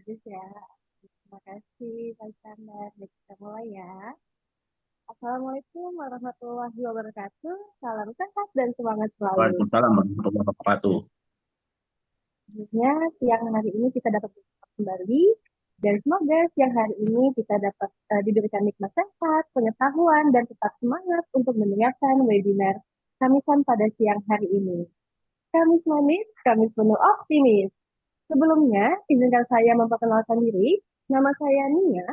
bagus ya. Terima kasih, Pak Iskandar. Jadi kita mulai ya. Assalamualaikum warahmatullahi wabarakatuh. Salam sehat dan semangat selalu. Waalaikumsalam warahmatullahi wabarakatuh. Selanjutnya, siang hari ini kita dapat berjumpa kembali. Dan semoga siang hari ini kita dapat diberikan nikmat sehat, pengetahuan, dan tetap semangat untuk mendengarkan webinar Kamisan pada siang hari ini. Kamis manis, Kamis penuh optimis. Sebelumnya, izinkan saya memperkenalkan diri. Nama saya Nia,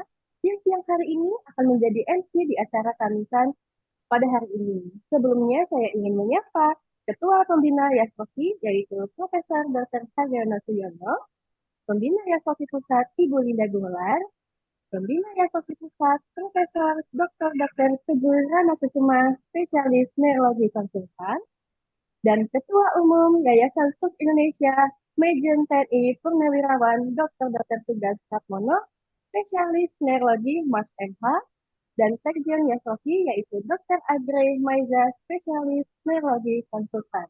yang siang hari ini akan menjadi MC di acara Kamisan pada hari ini. Sebelumnya, saya ingin menyapa Ketua Pembina Yasofi, yaitu Profesor Dr. Sarjono Suyono, Pembina Yasofi Pusat Ibu Linda Gumelar, Pembina Yasofi Pusat Profesor Dr. Teguh Rana Kusuma, Spesialis Neurologi Konsultan, dan Ketua Umum Yayasan Suk Indonesia, Majen TNI Purnawirawan Dr. Tugas Satmono, Spesialis Neurologi Mas MH, dan Sekjen Yasofi yaitu Dr. Adre Maiza, Spesialis Neurologi Konsultan.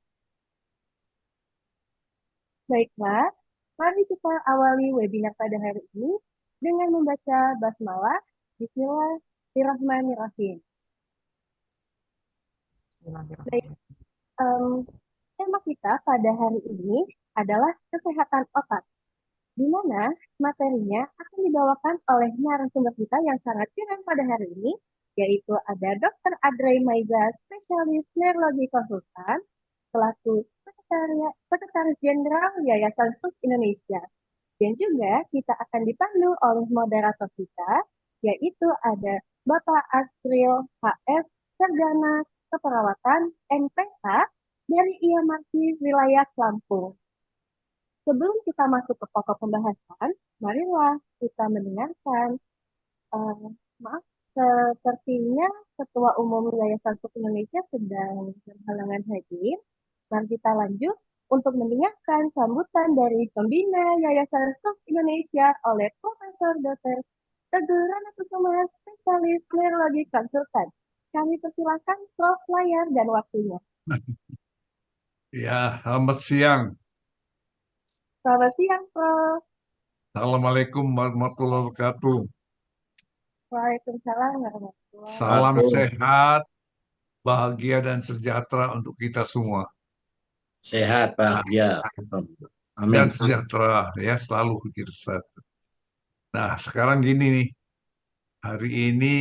Baiklah, mari kita awali webinar pada hari ini dengan membaca basmalah. Bismillahirrahmanirrahim. Baik, tema kita pada hari ini adalah kesehatan otak, di mana materinya akan dibawakan oleh narasumber kita yang sangat keren pada hari ini, yaitu ada Dr. Adre Maiza, Spesialis Neurologi Konsultan, selaku Sekretaris Jenderal Yayasan SUS Indonesia. Dan juga kita akan dipandu oleh moderator kita, yaitu ada Bapak Asril HS, Sarjana Keperawatan NPK dari IMRC Wilayah Lampung. Sebelum kita masuk ke pokok pembahasan, marilah kita mendengarkan, uh, maaf, sepertinya Ketua Umum Yayasan SUS Indonesia sedang berhalangan hadir. Mari kita lanjut untuk mendengarkan sambutan dari pembina Yayasan SUS Indonesia oleh Profesor Dr. Teguh Rana Kusuma, Spesialis Neurologi Konsultan. Kami persilakan Prof. layar dan waktunya. Ya, selamat siang. Selamat siang, Prof. Assalamualaikum warahmatullahi wabarakatuh. Waalaikumsalam warahmatullahi Salam wabarakatuh. sehat, bahagia dan sejahtera untuk kita semua. Sehat, bahagia. Amin. Dan sejahtera ya selalu kita. Nah, sekarang gini nih. Hari ini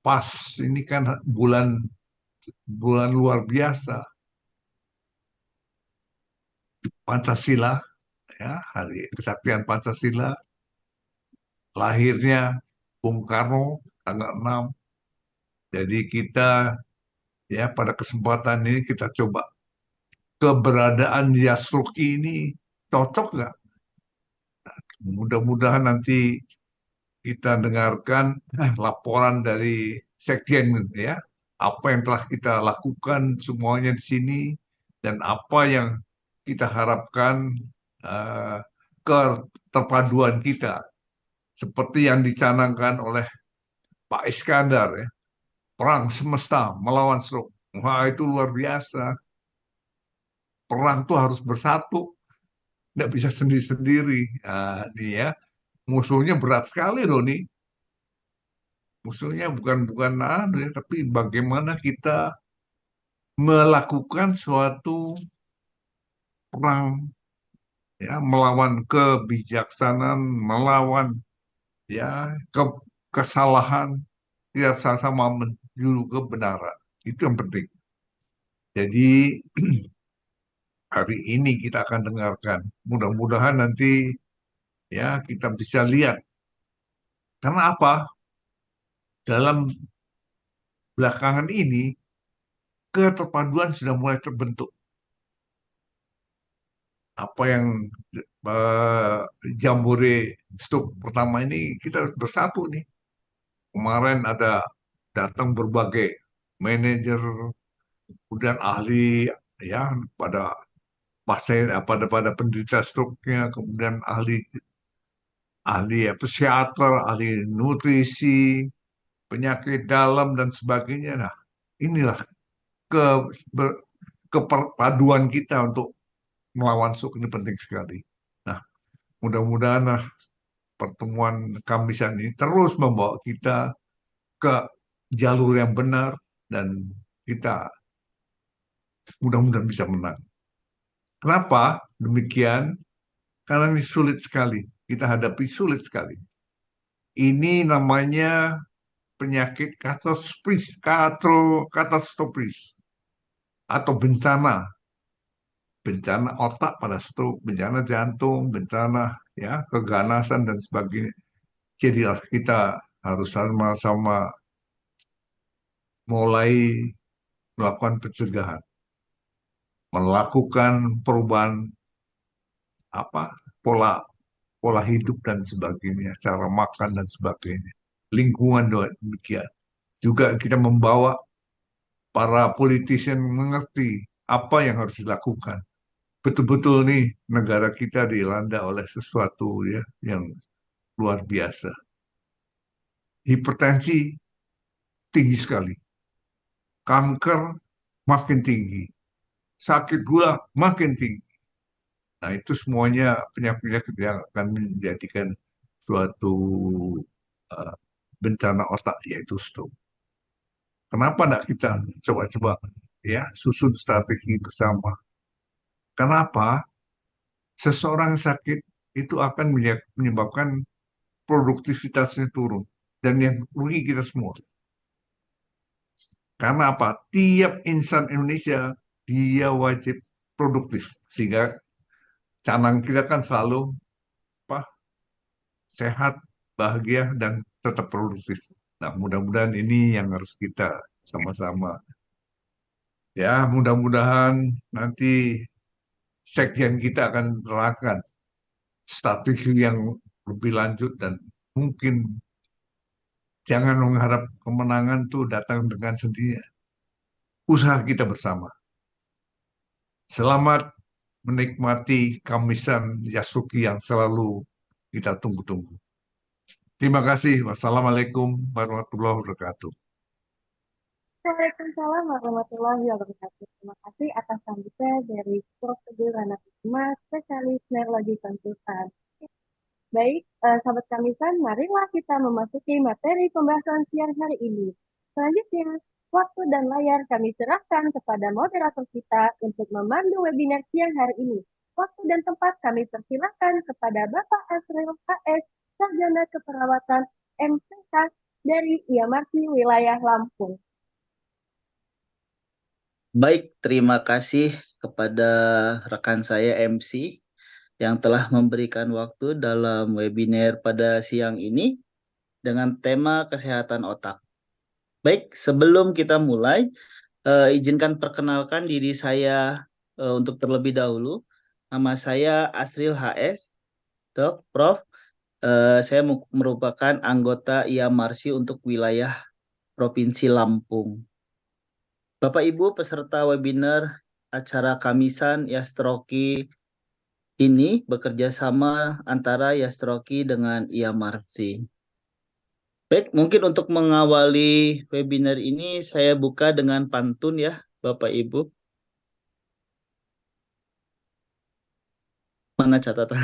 pas ini kan bulan bulan luar biasa Pancasila ya, Hari Kesaktian Pancasila, lahirnya Bung Karno tanggal 6. Jadi kita ya pada kesempatan ini kita coba keberadaan Yasruki ini cocok nggak? Mudah-mudahan nanti kita dengarkan laporan dari Sekjen ya, apa yang telah kita lakukan semuanya di sini dan apa yang kita harapkan eh, keterpaduan kita seperti yang dicanangkan oleh Pak Iskandar ya, perang semesta melawan stroke. Wah, itu luar biasa. Perang tuh harus bersatu, nggak bisa sendiri-sendiri. Nah, ini ya, musuhnya berat sekali loh nih. Musuhnya bukan ya, tapi bagaimana kita melakukan suatu perang ya, melawan kebijaksanaan, melawan ya kesalahan, tidak sama-sama menuju kebenaran. Itu yang penting. Jadi hari ini kita akan dengarkan. Mudah-mudahan nanti ya kita bisa lihat. Karena apa? Dalam belakangan ini keterpaduan sudah mulai terbentuk. Apa yang eh, Jambore stuk pertama ini kita bersatu nih. Kemarin ada datang berbagai manajer, kemudian ahli ya pada pasien, pada penderita struknya, kemudian ahli ahli ya, psikiater, ahli nutrisi, penyakit dalam dan sebagainya. Nah, inilah ke ber- keperpaduan kita untuk melawan stroke ini penting sekali. Nah, mudah-mudahan pertemuan Kamisan ini terus membawa kita ke jalur yang benar dan kita mudah-mudahan bisa menang. Kenapa demikian? Karena ini sulit sekali. Kita hadapi sulit sekali. Ini namanya penyakit katastropis atau bencana. Bencana otak pada stroke, bencana jantung, bencana ya keganasan dan sebagainya. Jadilah kita harus sama-sama mulai melakukan pencegahan, melakukan perubahan apa pola pola hidup dan sebagainya, cara makan dan sebagainya, lingkungan demikian. Juga kita membawa para politisi mengerti apa yang harus dilakukan. Betul-betul nih negara kita dilanda oleh sesuatu ya yang luar biasa. Hipertensi tinggi sekali, kanker makin tinggi, sakit gula makin tinggi. Nah, itu semuanya penyakit-penyakit yang akan menjadikan suatu uh, bencana otak, yaitu stroke. Kenapa tidak kita coba-coba ya susun strategi bersama? Kenapa seseorang sakit itu akan menyebabkan produktivitasnya turun dan yang rugi kita semua. Karena apa? Tiap insan Indonesia dia wajib produktif sehingga canang kita kan selalu apa sehat, bahagia dan tetap produktif. Nah, mudah-mudahan ini yang harus kita sama-sama ya mudah-mudahan nanti sekjen kita akan menerapkan strategi yang lebih lanjut dan mungkin jangan mengharap kemenangan tuh datang dengan sendirinya. Usaha kita bersama. Selamat menikmati Kamisan Yasuki yang selalu kita tunggu-tunggu. Terima kasih. Wassalamualaikum warahmatullahi wabarakatuh. Waalaikumsalam warahmatullahi wabarakatuh. Terima kasih atas sambutan dari Prosedur Rana Kusuma, spesialis neurologi konsultan. Baik, sahabat Kamisan, marilah kita memasuki materi pembahasan siang hari ini. Selanjutnya, waktu dan layar kami serahkan kepada moderator kita untuk memandu webinar siang hari ini. Waktu dan tempat kami persilakan kepada Bapak Asril HS, Sarjana Keperawatan MPK dari IAMARSI Wilayah Lampung. Baik, terima kasih kepada rekan saya MC yang telah memberikan waktu dalam webinar pada siang ini dengan tema kesehatan otak. Baik, sebelum kita mulai, izinkan perkenalkan diri saya untuk terlebih dahulu. Nama saya Asril HS, Dok, Prof. Saya merupakan anggota IAMARSI untuk wilayah Provinsi Lampung. Bapak Ibu peserta webinar acara Kamisan Yastroki ini bekerja sama antara Yastroki dengan IAMARSI. Baik, mungkin untuk mengawali webinar ini saya buka dengan pantun ya, Bapak Ibu. Mana catatan?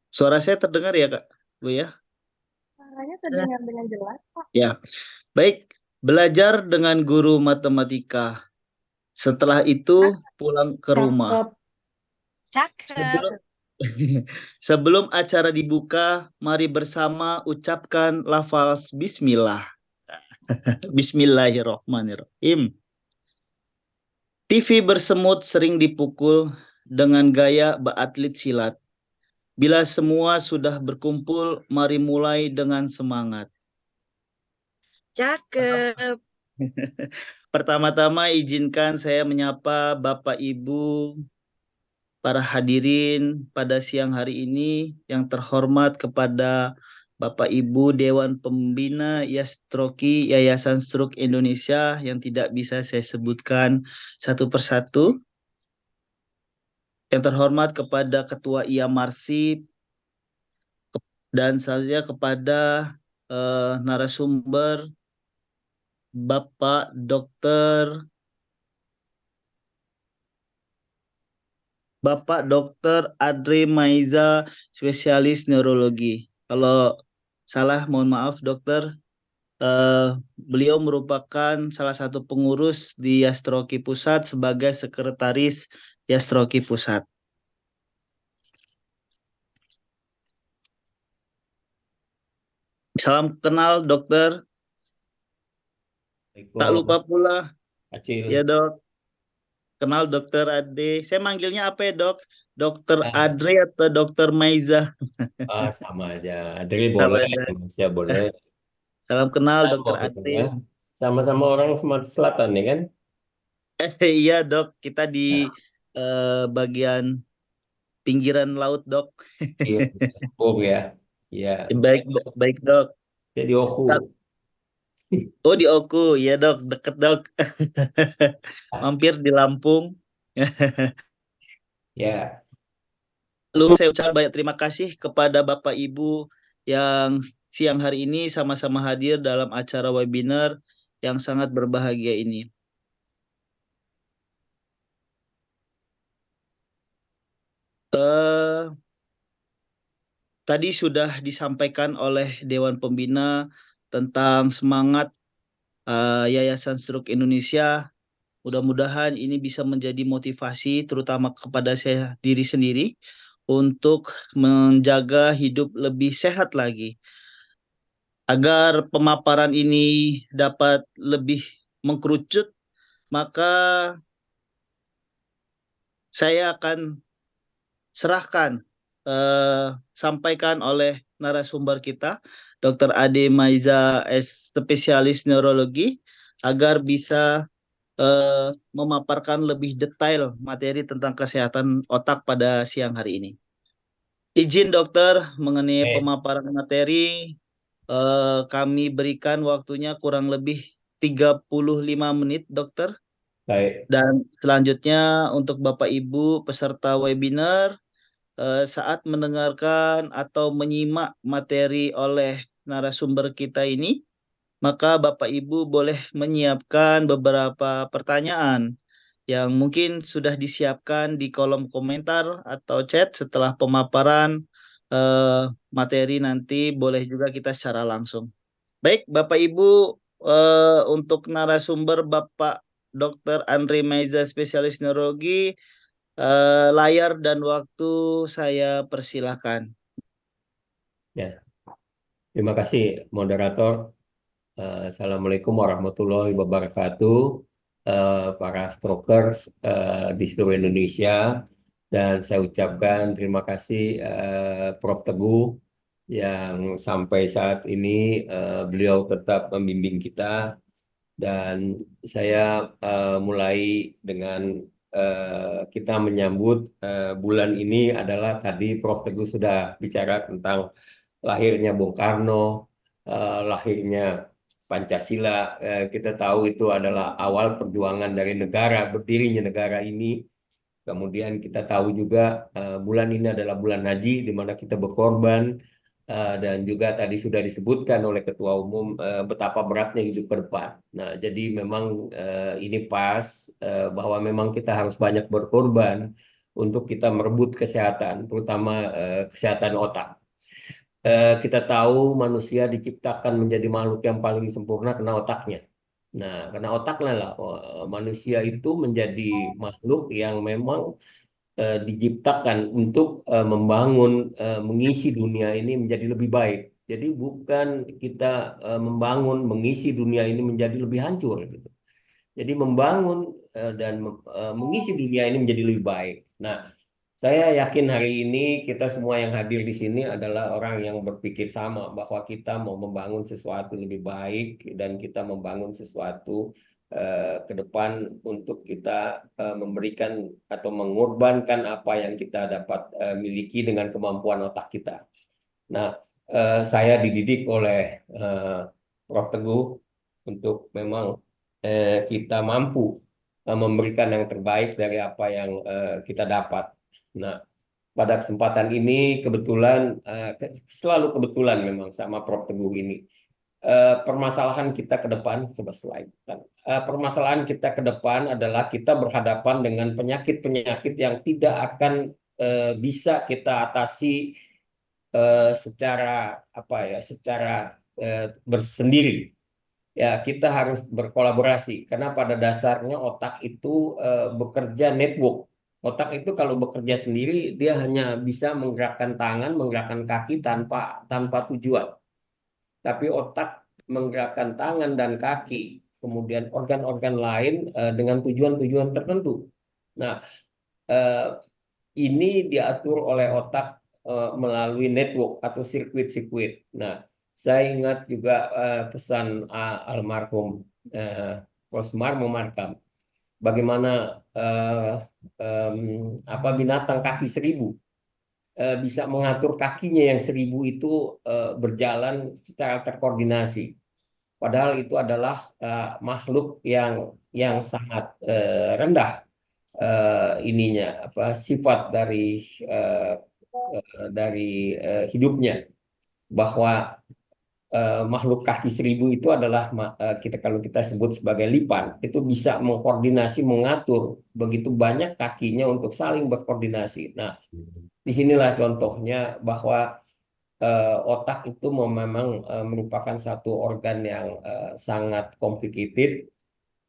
Suara saya terdengar ya, Kak? Bu ya? Suaranya terdengar dengan jelas, Pak. Ya. Baik, belajar dengan guru matematika. Setelah itu pulang ke rumah. Sebelum Sebelum acara dibuka, mari bersama ucapkan lafaz Bismillah. Bismillahirrahmanirrahim. TV bersemut sering dipukul dengan gaya beatlet silat. Bila semua sudah berkumpul, mari mulai dengan semangat. Cakep. Pertama-tama izinkan saya menyapa Bapak Ibu, para hadirin pada siang hari ini yang terhormat kepada Bapak Ibu Dewan Pembina Yastroki Yayasan Stroke Indonesia yang tidak bisa saya sebutkan satu persatu. Yang terhormat kepada Ketua IAMARSI dan selanjutnya kepada narasumber Bapak Dr. Bapak Dr. Adri Maiza, spesialis neurologi. Kalau salah, mohon maaf, dokter. Beliau merupakan salah satu pengurus di Yastroki Pusat sebagai sekretaris Yastroki Pusat. Salam kenal, dokter. Tak lupa pula, Acil. ya dok, kenal dokter Ade. Saya manggilnya apa ya dok? Dokter Ah, Adri atau dokter Maiza? sama aja. Adri Sama boleh, aja. Manusia boleh. Salam kenal Sama dokter gitu Adri. ya. Sama-sama orang Sumatera Selatan ya kan? Iya dok, kita di bagian pinggiran laut dok. Iya, oh ya. Iya, Baik, baik dok. saya di Oku. Oh di Oku, ya dok, deket dok. Mampir di Lampung. Ya, Lalu saya ucapkan banyak terima kasih kepada Bapak Ibu yang siang hari ini sama-sama hadir dalam acara webinar yang sangat berbahagia ini. Eh, Tadi sudah disampaikan oleh Dewan Pembina tentang semangat Yayasan Stroke Indonesia. Mudah-mudahan ini bisa menjadi motivasi terutama kepada saya diri sendiri untuk menjaga hidup lebih sehat lagi. Agar pemaparan ini dapat lebih mengkerucut, maka saya akan serahkan, sampaikan oleh narasumber kita, Dr. Ade Maiza, spesialis neurologi, agar bisa memaparkan lebih detail materi tentang kesehatan otak pada siang hari ini. Izin dokter mengenai eh, pemaparan materi, kami berikan waktunya kurang lebih 35 menit dokter. baik. Dan selanjutnya untuk Bapak Ibu peserta webinar, saat mendengarkan atau menyimak materi oleh narasumber kita ini, maka Bapak Ibu boleh menyiapkan beberapa pertanyaan yang mungkin sudah disiapkan di kolom komentar atau chat setelah pemaparan materi nanti, boleh juga kita secara langsung. Baik, Bapak Ibu, untuk narasumber Bapak Dr. Andre Maiza, spesialis neurologi, layar dan waktu saya persilahkan. Ya, terima kasih moderator. Assalamualaikum warahmatullahi wabarakatuh. Para strokers di seluruh Indonesia, dan saya ucapkan terima kasih Prof. Teguh yang sampai saat ini beliau tetap membimbing kita. Dan saya mulai dengan kita menyambut bulan ini adalah tadi Prof. Teguh sudah bicara tentang lahirnya Bung Karno, lahirnya Pancasila. Kita tahu itu adalah awal perjuangan dari negara, berdirinya negara ini. Kemudian kita tahu juga bulan ini adalah bulan haji di mana kita berkorban. Dan juga tadi sudah disebutkan oleh Ketua Umum betapa beratnya hidup ke depan. Nah, jadi memang ini pas bahwa memang kita harus banyak berkorban untuk kita merebut kesehatan, terutama kesehatan otak. Kita tahu manusia diciptakan menjadi makhluk yang paling sempurna karena otaknya. Nah, karena otaknya lah manusia itu menjadi makhluk yang memang diciptakan untuk membangun, mengisi dunia ini menjadi lebih baik. Jadi bukan kita membangun, mengisi dunia ini menjadi lebih hancur, gitu. Jadi membangun mengisi dunia ini menjadi lebih baik. Nah, saya yakin hari ini kita semua yang hadir di sini adalah orang yang berpikir sama bahwa kita mau membangun sesuatu lebih baik dan kita membangun sesuatu ke depan untuk kita memberikan atau mengorbankan apa yang kita dapat miliki dengan kemampuan otak kita. Nah, saya dididik oleh Prof. Teguh untuk memang kita mampu memberikan yang terbaik dari apa yang kita dapat. Nah, pada kesempatan ini kebetulan, selalu kebetulan memang sama Prof. Teguh ini, permasalahan kita ke depan, coba slide. permasalahan kita ke depan adalah kita berhadapan dengan penyakit-penyakit yang tidak akan bisa kita atasi secara apa ya, secara bersendiri. Ya, kita harus berkolaborasi karena pada dasarnya otak itu bekerja network. Otak itu kalau bekerja sendiri dia hanya bisa menggerakkan tangan, menggerakkan kaki tanpa tujuan. Tapi otak menggerakkan tangan dan kaki, kemudian organ-organ lain dengan tujuan-tujuan tertentu. Nah, eh, ini diatur oleh otak melalui network atau sirkuit-sirkuit. Nah, saya ingat juga pesan almarhum Rosmar Memarkam, bagaimana apa binatang kaki seribu bisa mengatur kakinya yang seribu itu berjalan secara terkoordinasi. Padahal itu adalah makhluk yang sangat rendah ininya apa sifat eh, hidupnya, bahwa makhluk kaki seribu itu adalah kita kalau kita sebut sebagai lipan, itu bisa mengkoordinasi mengatur begitu banyak kakinya untuk saling berkoordinasi. Nah, disinilah contohnya bahwa otak itu memang merupakan satu organ yang sangat complicated.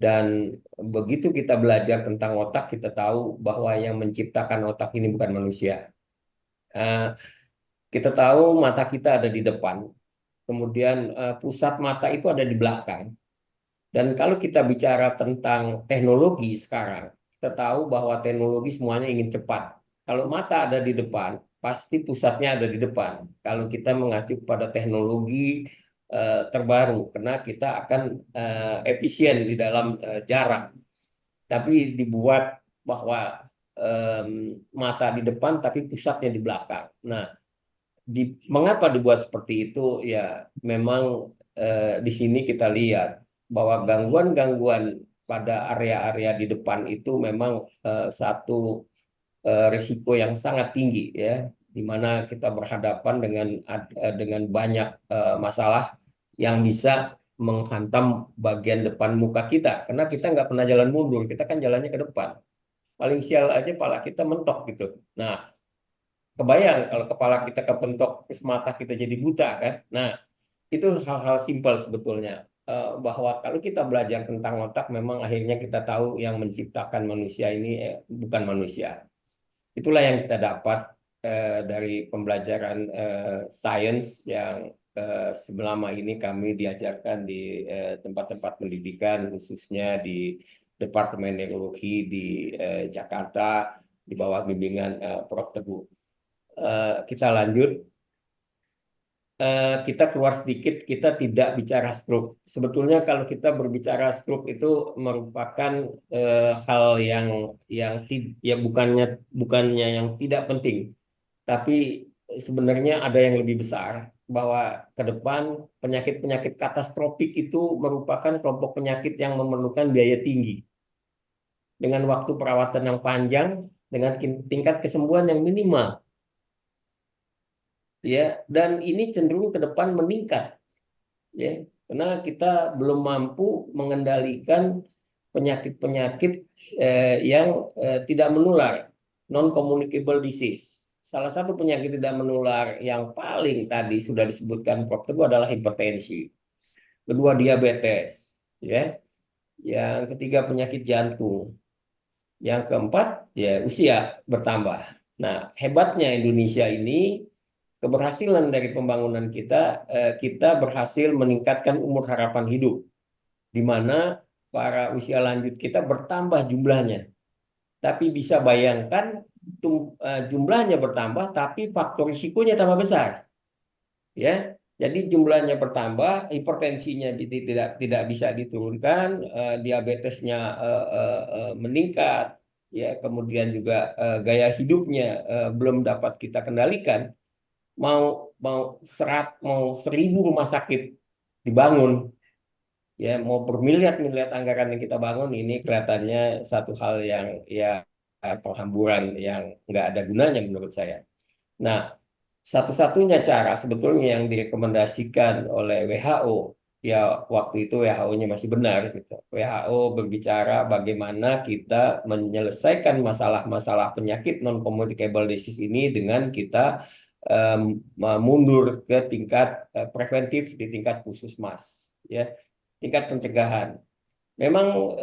Dan begitu kita belajar tentang otak, kita tahu bahwa yang menciptakan otak ini bukan manusia. Eh, Kita tahu mata kita ada di depan, kemudian pusat mata itu ada di belakang. Dan kalau kita bicara tentang teknologi sekarang, kita tahu bahwa teknologi semuanya ingin cepat. Kalau mata ada di depan, pasti pusatnya ada di depan. Kalau kita mengacu pada teknologi terbaru, karena kita akan efisien di dalam jarak. Tapi dibuat bahwa mata di depan, tapi pusatnya di belakang. Nah, mengapa dibuat seperti itu? Ya, memang di sini kita lihat bahwa gangguan-gangguan pada area-area di depan itu memang satu risiko yang sangat tinggi, ya, di mana kita berhadapan dengan banyak masalah yang bisa menghantam bagian depan muka kita, karena kita nggak pernah jalan mundur, kita kan jalannya ke depan. Paling sial aja pala kita mentok gitu. Nah, kebayang kalau kepala kita kepentok terus mata kita jadi buta kan. Nah, itu hal-hal simpel sebetulnya. Bahwa kalau kita belajar tentang otak, memang akhirnya kita tahu yang menciptakan manusia ini bukan manusia. Itulah yang kita dapat dari pembelajaran sains yang selama ini kami diajarkan di tempat-tempat pendidikan, khususnya di Departemen Neurologi di Jakarta, di bawah bimbingan Prof. Teguh. Kita lanjut. Kita keluar sedikit, kita tidak bicara stroke. Sebetulnya kalau kita berbicara stroke itu merupakan hal ya bukannya yang tidak penting, tapi sebenarnya ada yang lebih besar, bahwa ke depan penyakit-penyakit katastropik itu merupakan kelompok penyakit yang memerlukan biaya tinggi dengan waktu perawatan yang panjang dengan tingkat kesembuhan yang minimal. Ya, dan ini cenderung ke depan meningkat, ya, karena kita belum mampu mengendalikan penyakit-penyakit yang tidak menular, non-communicable disease. Salah satu penyakit tidak menular yang paling tadi sudah disebutkan Prof. Teguh adalah hipertensi, kedua diabetes, ya, yang ketiga penyakit jantung, yang keempat ya usia bertambah. Nah, hebatnya Indonesia ini, keberhasilan dari pembangunan kita, kita berhasil meningkatkan umur harapan hidup, di mana para usia lanjut kita bertambah jumlahnya. Tapi bisa bayangkan jumlahnya bertambah, tapi faktor risikonya tambah besar. Ya, jadi jumlahnya bertambah, hipertensinya tidak bisa diturunkan, diabetesnya meningkat, ya, kemudian juga gaya hidupnya belum dapat kita kendalikan. Mau mau 1.000 rumah sakit dibangun, ya, mau bermiliar-miliar anggaran yang kita bangun, ini kelihatannya satu hal yang ya penghamburan yang nggak ada gunanya menurut saya. Nah, satu-satunya cara sebetulnya yang direkomendasikan oleh WHO ya waktu itu WHO-nya masih benar gitu. WHO berbicara bagaimana kita menyelesaikan masalah-masalah penyakit non-communicable disease ini dengan kita em, mundur ke tingkat preventif di tingkat puskesmas, ya, tingkat pencegahan. Memang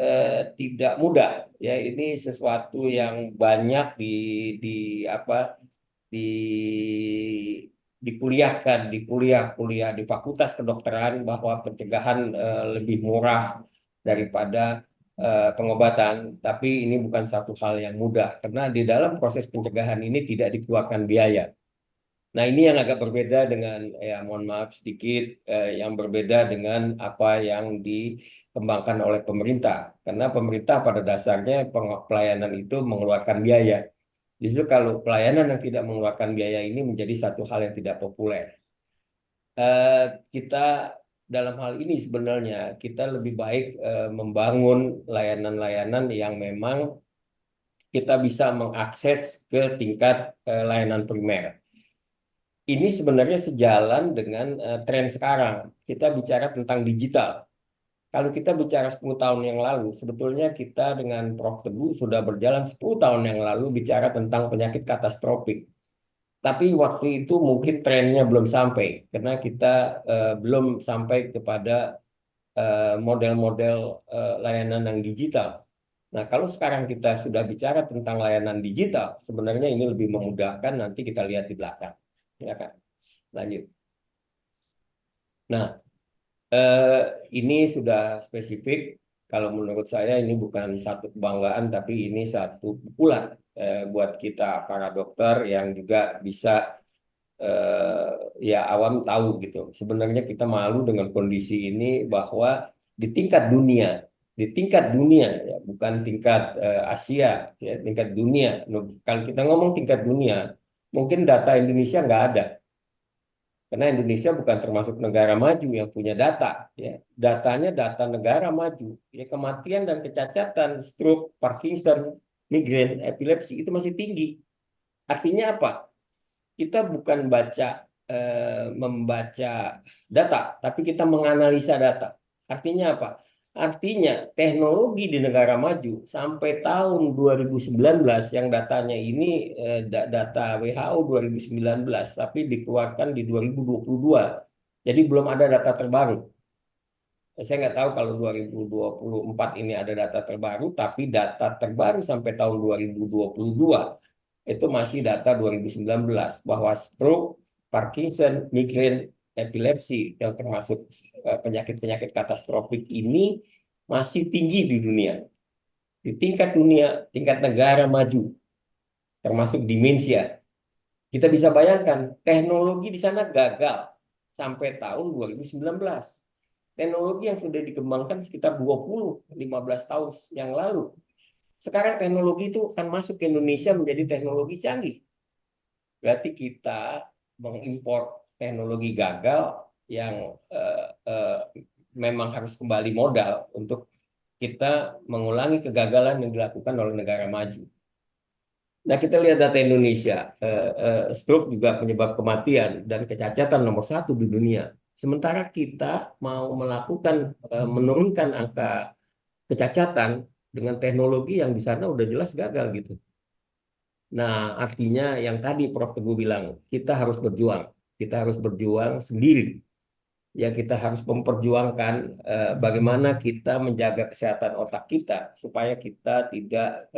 tidak mudah, ya, ini sesuatu yang banyak di apa di dikuliahkan di kuliah-kuliah di Fakultas Kedokteran bahwa pencegahan lebih murah daripada pengobatan, tapi ini bukan satu hal yang mudah karena di dalam proses pencegahan ini tidak dikeluarkan biaya. Nah, ini yang agak berbeda dengan, ya, mohon maaf sedikit, yang berbeda dengan apa yang dikembangkan oleh pemerintah. Karena pemerintah pada dasarnya pelayanan itu mengeluarkan biaya. Justru kalau pelayanan yang tidak mengeluarkan biaya ini menjadi satu hal yang tidak populer. Eh, kita dalam hal ini sebenarnya kita lebih baik membangun layanan-layanan yang memang kita bisa mengakses ke tingkat layanan primer. Ini sebenarnya sejalan dengan tren sekarang. Kita bicara tentang digital. Kalau kita bicara 10 tahun yang lalu, sebetulnya kita dengan Prof. Teguh sudah berjalan 10 tahun yang lalu bicara tentang penyakit katastropik. Tapi waktu itu mungkin trennya belum sampai, karena kita belum sampai kepada model-model layanan yang digital. Nah, kalau sekarang kita sudah bicara tentang layanan digital, sebenarnya ini lebih memudahkan, nanti kita lihat di belakang. Ya kan? Lanjut. Nah, eh, ini sudah spesifik. Kalau menurut saya ini bukan satu kebanggaan, tapi ini satu pukulan buat kita para dokter yang juga bisa, eh, ya, awam tahu gitu. Sebenarnya kita malu dengan kondisi ini bahwa di tingkat dunia, ya, bukan tingkat Asia, ya, tingkat dunia. Nah, kalau kita ngomong tingkat dunia, mungkin data Indonesia nggak ada. Karena Indonesia bukan termasuk negara maju yang punya data, ya. Datanya data negara maju, ya, kematian dan kecacatan, stroke, Parkinson, migrain, epilepsi itu masih tinggi. Artinya apa? Kita bukan membaca data, tapi kita menganalisa data. Artinya apa? Artinya teknologi di negara maju sampai tahun 2019 yang datanya ini data WHO 2019, tapi dikeluarkan di 2022. Jadi belum ada data terbaru. Saya nggak tahu kalau 2024 ini ada data terbaru, tapi data terbaru sampai tahun 2022 itu masih data 2019 bahwa stroke, Parkinson, migrain, epilepsi yang termasuk penyakit-penyakit katastrofik ini masih tinggi di dunia. Di tingkat dunia, tingkat negara maju, termasuk demensia. Kita bisa bayangkan teknologi di sana gagal sampai tahun 2019. Teknologi yang sudah dikembangkan sekitar 20-15 tahun yang lalu. Sekarang teknologi itu akan masuk ke Indonesia menjadi teknologi canggih. Berarti kita mengimpor teknologi gagal yang memang harus kembali modal untuk kita mengulangi kegagalan yang dilakukan oleh negara maju. Nah, kita lihat data Indonesia, stroke juga penyebab kematian dan kecacatan nomor 1 di dunia. Sementara kita mau melakukan menurunkan angka kecacatan dengan teknologi yang di sana udah jelas gagal gitu. Nah, artinya yang tadi Prof. Teguh bilang, kita harus berjuang. Kita harus berjuang sendiri. Ya, kita harus memperjuangkan bagaimana kita menjaga kesehatan otak kita supaya kita tidak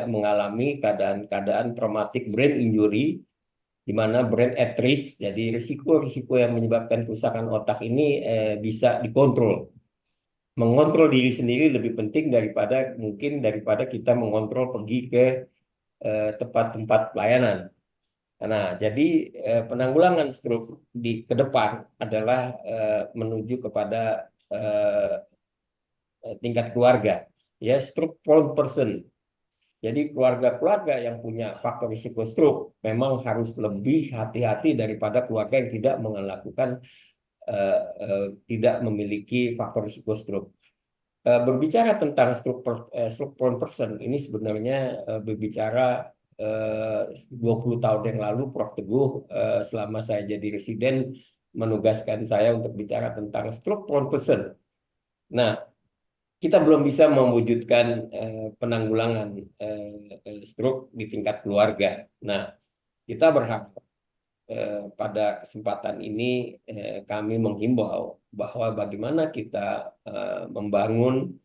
mengalami keadaan traumatic brain injury di mana brain at risk. Jadi risiko-risiko yang menyebabkan kerusakan otak ini bisa dikontrol. Mengontrol diri sendiri lebih penting daripada kita mengontrol pergi ke tempat-tempat pelayanan. Nah, jadi penanggulangan stroke ke depan adalah menuju kepada tingkat keluarga, ya, stroke prone person. Jadi keluarga-keluarga yang punya faktor risiko stroke memang harus lebih hati-hati daripada keluarga yang tidak memiliki faktor risiko stroke. Berbicara tentang stroke prone person ini sebenarnya berbicara 20 tahun yang lalu Prof. Teguh selama saya jadi residen menugaskan saya untuk bicara tentang stroke prone person. Nah, kita belum bisa mewujudkan penanggulangan stroke di tingkat keluarga. Nah, kita berharap pada kesempatan ini kami menghimbau bahwa bagaimana kita membangun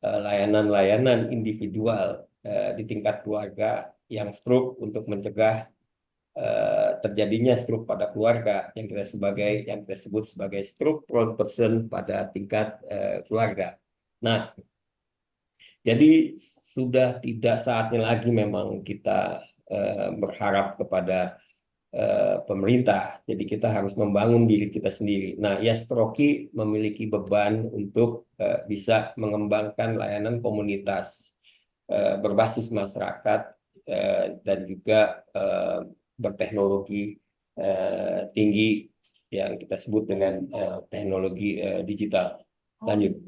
layanan-layanan individual di tingkat keluarga yang stroke untuk mencegah terjadinya stroke pada keluarga yang kita sebut sebagai stroke prone person pada tingkat keluarga. Nah, jadi sudah tidak saatnya lagi memang kita berharap kepada pemerintah. Jadi kita harus membangun diri kita sendiri. Nah, Yastroki memiliki beban untuk bisa mengembangkan layanan komunitas berbasis masyarakat dan juga berteknologi tinggi yang kita sebut dengan teknologi digital. Lanjut.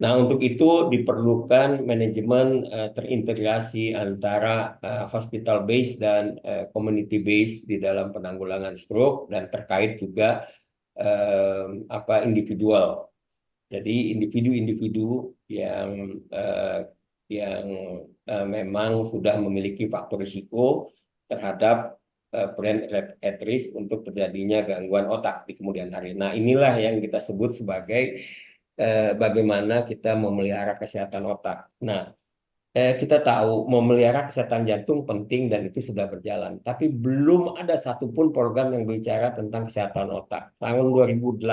Nah, untuk itu diperlukan manajemen terintegrasi antara hospital base dan community base di dalam penanggulangan stroke dan terkait juga individual. Jadi individu-individu yang memang sudah memiliki faktor risiko terhadap brain at risk untuk terjadinya gangguan otak di kemudian hari. Nah, inilah yang kita sebut sebagai bagaimana kita memelihara kesehatan otak. Nah, kita tahu memelihara kesehatan jantung penting dan itu sudah berjalan. Tapi belum ada satupun program yang bicara tentang kesehatan otak. Tahun 2008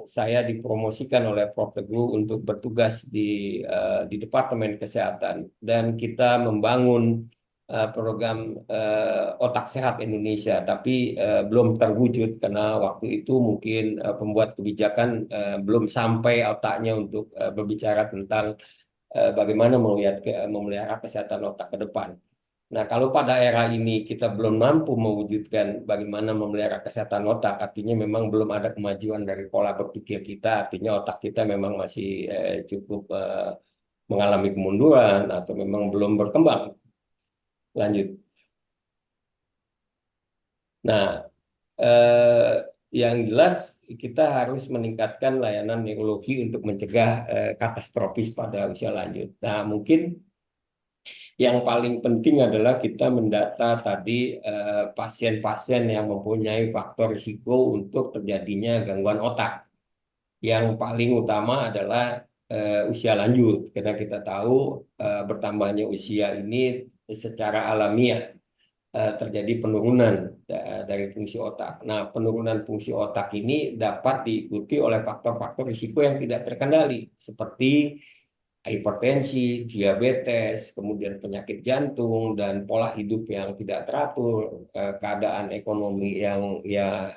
saya dipromosikan oleh Prof. Teguh untuk bertugas di Departemen Kesehatan dan kita membangun program Otak Sehat Indonesia, tapi belum terwujud karena waktu itu mungkin pembuat kebijakan belum sampai otaknya untuk berbicara tentang bagaimana memelihara kesehatan otak ke depan. Nah, kalau pada era ini kita belum mampu mewujudkan bagaimana memelihara kesehatan otak, artinya memang belum ada kemajuan dari pola berpikir kita, artinya otak kita memang masih cukup mengalami kemunduran atau memang belum berkembang. Lanjut. Nah, yang jelas kita harus meningkatkan layanan neurologi untuk mencegah katastrofis pada usia lanjut. Nah, mungkin yang paling penting adalah kita mendata tadi pasien-pasien yang mempunyai faktor risiko untuk terjadinya gangguan otak. Yang paling utama adalah usia lanjut, karena kita tahu bertambahnya usia ini secara alamiah terjadi penurunan dari fungsi otak. Nah, penurunan fungsi otak ini dapat diikuti oleh faktor-faktor risiko yang tidak terkendali, seperti hipertensi, diabetes, kemudian penyakit jantung, dan pola hidup yang tidak teratur, keadaan ekonomi yang ya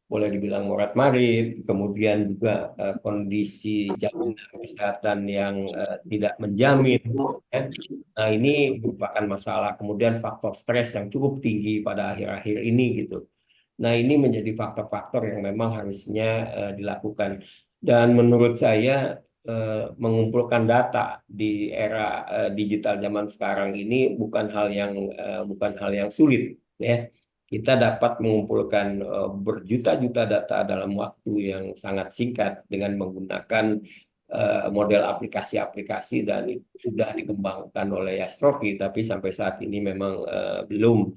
boleh dibilang morat-marit, kemudian juga kondisi jaminan kesehatan yang tidak menjamin. Ya. Nah, ini merupakan masalah. Kemudian faktor stres yang cukup tinggi pada akhir-akhir ini gitu. Nah, ini menjadi faktor-faktor yang memang harusnya dilakukan. Dan menurut saya mengumpulkan data di era digital zaman sekarang ini bukan hal yang sulit, ya. Kita dapat mengumpulkan berjuta-juta data dalam waktu yang sangat singkat dengan menggunakan model aplikasi-aplikasi, dan itu sudah dikembangkan oleh Yastrofi, tapi sampai saat ini memang belum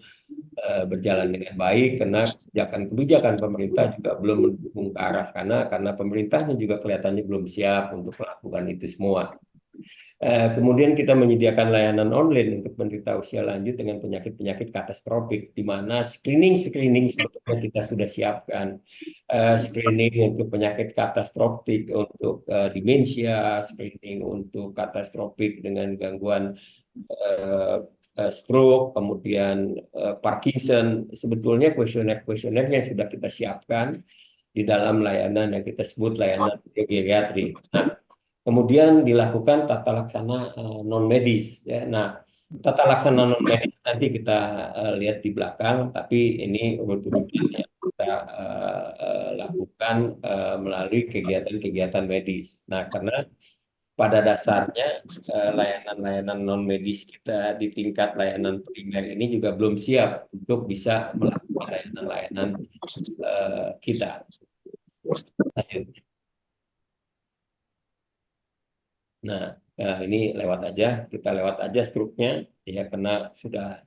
berjalan dengan baik karena kebijakan pemerintah juga belum mendukung ke arah karena pemerintahnya juga kelihatannya belum siap untuk melakukan itu semua. Kemudian kita menyediakan layanan online untuk penderita usia lanjut dengan penyakit-penyakit katastrofik, di mana screening sebetulnya kita sudah siapkan. Screening untuk penyakit katastrofik, untuk demensia, screening untuk katastrofik dengan gangguan stroke, kemudian Parkinson. Sebetulnya kuesioner-kuesionernya sudah kita siapkan di dalam layanan yang kita sebut layanan geriatri. Nah, kemudian dilakukan tata laksana non medis. Ya. Nah, tata laksana non medis nanti kita lihat di belakang, tapi ini urut-urutan yang kita lakukan melalui kegiatan-kegiatan medis. Nah, karena pada dasarnya layanan-layanan non medis kita di tingkat layanan primer ini juga belum siap untuk bisa melakukan layanan-layanan kita. Lanjut. Nah, ini kita lewat aja struknya, ya karena sudah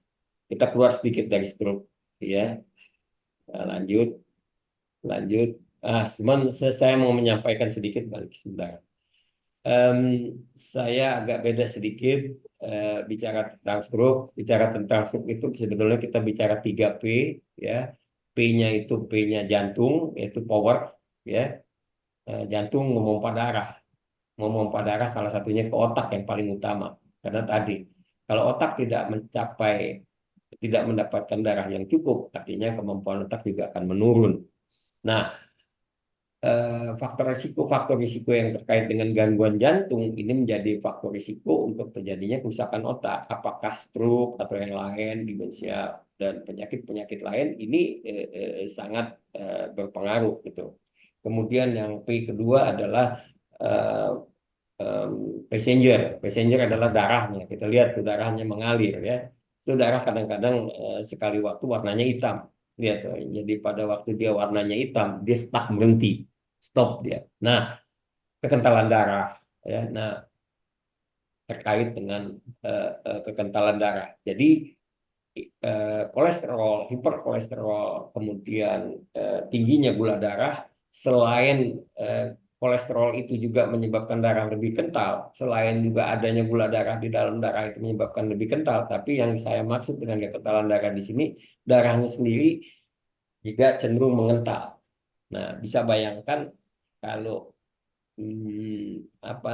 kita keluar sedikit dari struk, ya. Lanjut, lanjut. Cuman saya mau menyampaikan sedikit balik sebentar. Em, saya agak beda sedikit bicara tentang stroke. Bicara tentang stroke itu sebetulnya kita bicara 3P, ya. P-nya itu P-nya jantung, yaitu power, ya. Jantung memompa darah. Memompa darah salah satunya ke otak yang paling utama. Karena tadi, kalau otak tidak mendapatkan darah yang cukup, artinya kemampuan otak juga akan menurun. Nah, faktor risiko yang terkait dengan gangguan jantung ini menjadi faktor risiko untuk terjadinya kerusakan otak. Apakah stroke atau yang lain, demensia dan penyakit-penyakit lain ini sangat berpengaruh gitu. Kemudian yang P kedua adalah eh, passenger. Passenger adalah darahnya. Kita lihat tuh darahnya mengalir, ya. Itu darah kadang-kadang sekali waktu warnanya hitam. Lihat tuh. Jadi pada waktu dia warnanya hitam, dia stuck, berhenti, stop dia. Nah, kekentalan darah, ya. Nah, terkait dengan kekentalan darah. Jadi kolesterol, hiperkolesterol, kemudian tingginya gula darah, selain kolesterol itu juga menyebabkan darah lebih kental, selain juga adanya gula darah di dalam darah itu menyebabkan lebih kental, tapi yang saya maksud dengan kekentalan darah di sini, darahnya sendiri juga cenderung mengental. Nah, bisa bayangkan kalau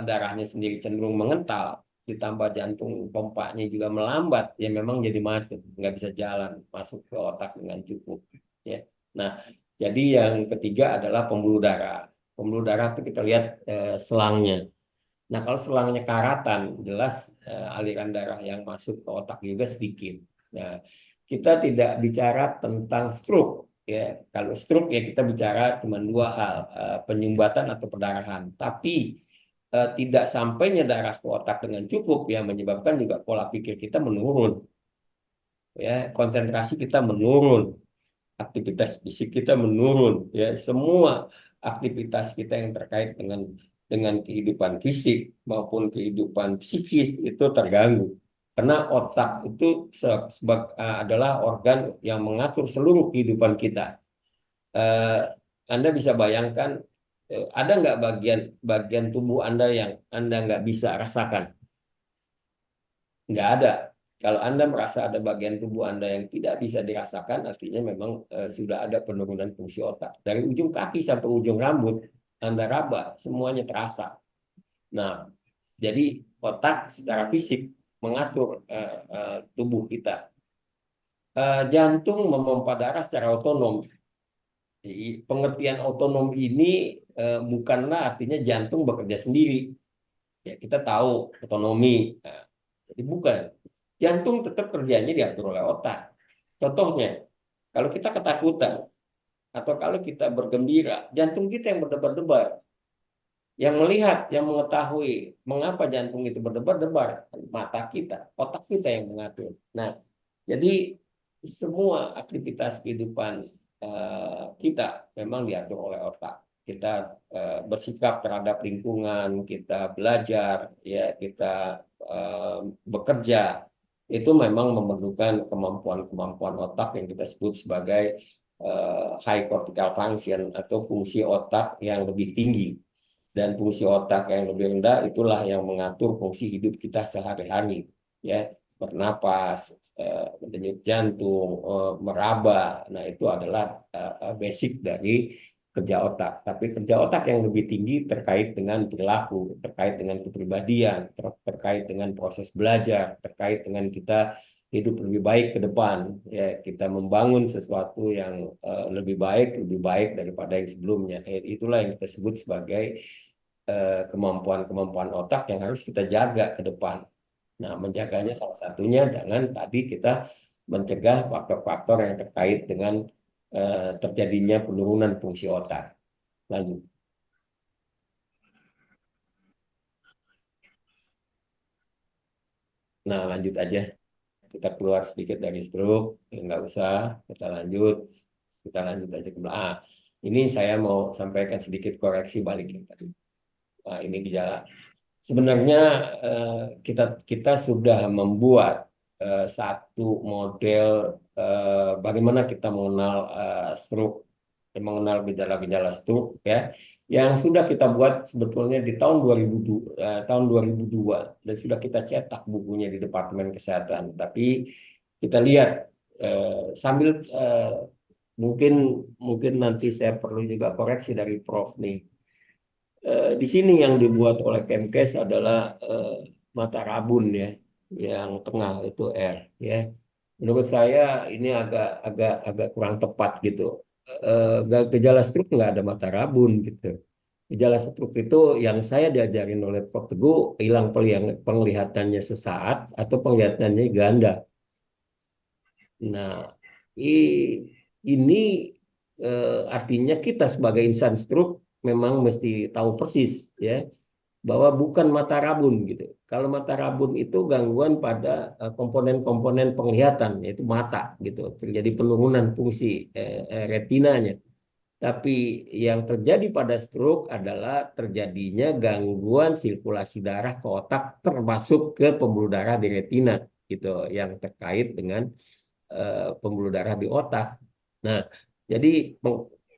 darahnya sendiri cenderung mengental, ditambah jantung pompanya juga melambat, ya memang jadi macet, nggak bisa jalan masuk ke otak dengan cukup, ya. Nah, jadi yang ketiga adalah pembuluh darah. Pembuluh darah itu kita lihat selangnya. Nah, kalau selangnya karatan, jelas aliran darah yang masuk ke otak juga sedikit. Nah, kita tidak bicara tentang stroke, ya. Kalau stroke ya kita bicara cuma dua hal, penyumbatan atau perdarahan. Tapi tidak sampainya darah ke otak dengan cukup ya menyebabkan juga pola pikir kita menurun, ya. Konsentrasi kita menurun, aktivitas fisik kita menurun, ya. Semua aktivitas kita yang terkait dengan kehidupan fisik maupun kehidupan psikis itu terganggu karena otak itu adalah organ yang mengatur seluruh kehidupan kita. Eh, Anda bisa bayangkan, ada nggak bagian tubuh Anda yang Anda nggak bisa rasakan? Nggak ada. Kalau Anda merasa ada bagian tubuh Anda yang tidak bisa dirasakan, artinya memang sudah ada penurunan fungsi otak. Dari ujung kaki sampai ujung rambut, Anda raba, semuanya terasa. Nah, jadi otak secara fisik mengatur tubuh kita. Jantung memompa darah secara otonom. Jadi, pengertian otonom ini bukanlah artinya jantung bekerja sendiri. Ya, kita tahu otonomi. Nah, jadi bukan. Jantung tetap kerjanya diatur oleh otak. Contohnya, kalau kita ketakutan atau kalau kita bergembira, jantung kita yang berdebar-debar. Yang melihat, yang mengetahui mengapa jantung itu berdebar-debar, mata kita, otak kita yang mengatur. Nah, jadi semua aktivitas kehidupan kita memang diatur oleh otak. Kita bersikap terhadap lingkungan, kita belajar, ya kita bekerja, itu memang memerlukan kemampuan-kemampuan otak yang kita sebut sebagai high cortical function atau fungsi otak yang lebih tinggi. Dan fungsi otak yang lebih rendah itulah yang mengatur fungsi hidup kita sehari-hari, ya. Bernapas, denyut jantung, meraba. Nah, itu adalah basic dari kerja otak. Tapi kerja otak yang lebih tinggi terkait dengan perilaku, terkait dengan kepribadian, terkait dengan proses belajar, terkait dengan kita hidup lebih baik ke depan, ya. Kita membangun sesuatu yang lebih baik daripada yang sebelumnya. Itulah yang kita sebut sebagai kemampuan-kemampuan otak yang harus kita jaga ke depan. Nah, menjaganya salah satunya dengan tadi kita mencegah faktor-faktor yang terkait dengan terjadinya penurunan fungsi otak. Lanjut. Nah, lanjut aja. kita keluar sedikit dari stroke, ya nggak usah, kita lanjut aja ke belakang. Ini saya mau sampaikan sedikit koreksi balik yang tadi. Nah, ini gejala. Sebenarnya kita kita sudah membuat satu model bagaimana kita mengenal stroke, mengenal gejala-gejala stroke ya, yang sudah kita buat sebetulnya di tahun 2002 dan sudah kita cetak bukunya di Departemen Kesehatan. Tapi kita lihat sambil mungkin mungkin nanti saya perlu juga koreksi dari Prof nih. Di sini yang dibuat oleh Kemkes adalah mata rabun ya, yang tengah itu R ya. Menurut saya ini agak kurang tepat gitu. Gejala stroke nggak ada mata rabun gitu. Gejala stroke itu yang saya diajarin oleh Prof Teguh, hilang penglihatannya sesaat atau penglihatannya ganda. Nah, ini artinya kita sebagai insan stroke memang mesti tahu persis ya bahwa bukan mata rabun gitu. Kalau mata rabun itu gangguan pada komponen-komponen penglihatan yaitu mata gitu, terjadi penurunan fungsi retinanya. Tapi yang terjadi pada stroke adalah terjadinya gangguan sirkulasi darah ke otak termasuk ke pembuluh darah di retina gitu yang terkait dengan pembuluh darah di otak. Nah, jadi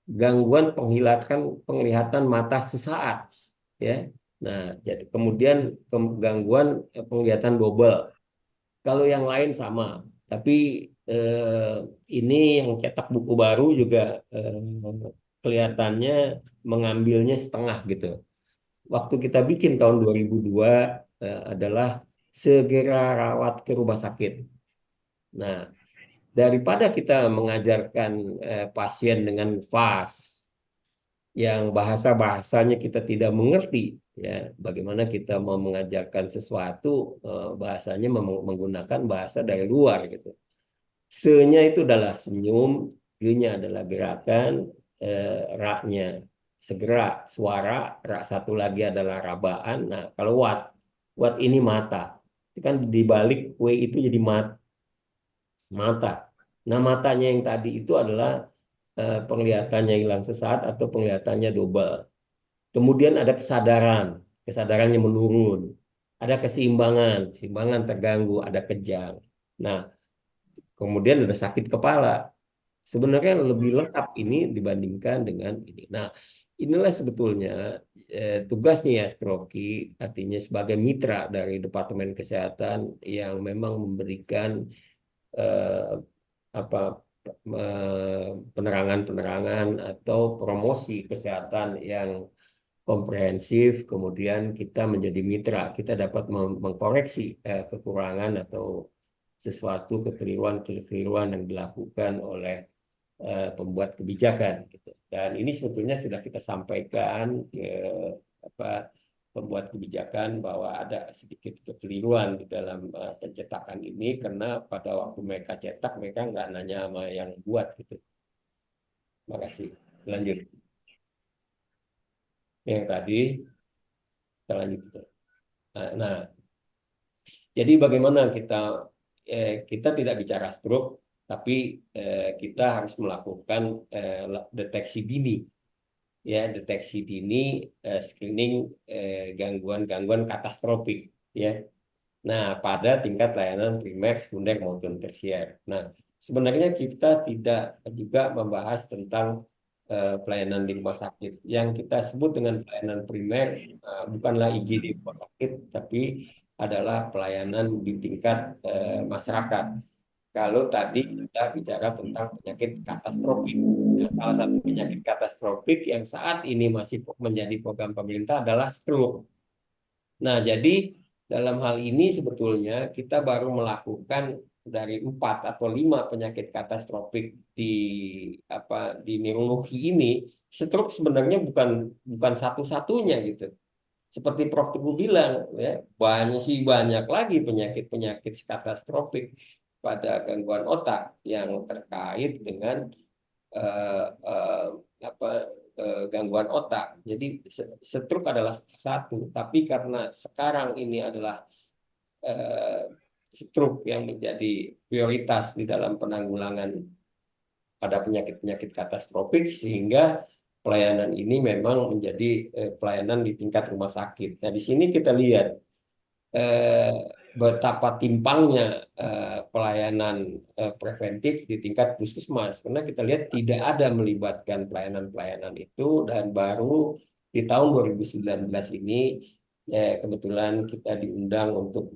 gangguan penglihatan mata sesaat ya. Nah, jadi kemudian gangguan penglihatan double. Kalau yang lain sama, tapi ini yang cetak buku baru juga kelihatannya mengambilnya setengah gitu. Waktu kita bikin tahun 2002 adalah segera rawat ke rumah sakit. Nah, daripada kita mengajarkan pasien dengan fast yang bahasa-bahasanya kita tidak mengerti ya, bagaimana kita mau mengajarkan sesuatu bahasanya menggunakan bahasa dari luar gitu. Se-nya itu adalah senyum, G-nya adalah gerakan, ra-nya segera suara, ra satu lagi adalah rabaan. Nah, kalau wat ini mata. Itu kan dibalik W itu jadi mata. Nah, matanya yang tadi itu adalah penglihatannya hilang sesaat atau penglihatannya double. Kemudian ada kesadarannya menurun. Ada keseimbangan terganggu, ada kejang. Nah, kemudian ada sakit kepala. Sebenarnya lebih lengkap ini dibandingkan dengan ini. Nah, inilah sebetulnya tugasnya ya Stroki, artinya sebagai mitra dari Departemen Kesehatan yang memang memberikan eh, apa penerangan-penerangan atau promosi kesehatan yang komprehensif, kemudian kita menjadi mitra, kita dapat mengkoreksi kekurangan atau sesuatu kekeliruan yang dilakukan oleh pembuat kebijakan gitu. Dan ini sebetulnya sudah kita sampaikan ke apa pembuat kebijakan bahwa ada sedikit kekeliruan di dalam pencetakan ini karena pada waktu mereka cetak mereka nggak nanya sama yang buat gitu. Terima kasih. Lanjut. Yang tadi kita lanjut. Nah, jadi bagaimana kita tidak bicara stroke, tapi kita harus melakukan deteksi dini, ya deteksi dini, screening gangguan-gangguan katastrofik, ya. Nah, pada tingkat layanan primer, sekunder maupun tersier. Nah, sebenarnya kita tidak juga membahas tentang pelayanan di rumah sakit. Yang kita sebut dengan pelayanan primer bukanlah IGD di rumah sakit, tapi adalah pelayanan di tingkat masyarakat. Kalau tadi kita bicara tentang penyakit katastrofik, nah, salah satu penyakit katastrofik yang saat ini masih menjadi program pemerintah adalah stroke. Nah, jadi dalam hal ini sebetulnya kita baru melakukan dari 4 atau 5 penyakit katastrofik di neurologi ini, stroke sebenarnya bukan satu-satunya gitu. Seperti Prof. Teguh bilang, ya, banyak lagi penyakit-penyakit katastrofik pada gangguan otak yang terkait dengan eh, eh, apa gangguan otak. Jadi stroke adalah satu, tapi karena sekarang ini adalah stroke yang menjadi prioritas di dalam penanggulangan pada penyakit-penyakit katastrofik, sehingga pelayanan ini memang menjadi pelayanan di tingkat rumah sakit. Nah, di sini kita lihat eh, betapa timpangnya pelayanan preventif di tingkat puskesmas, karena kita lihat tidak ada melibatkan pelayanan-pelayanan itu, dan baru di tahun 2019 ini kebetulan kita diundang untuk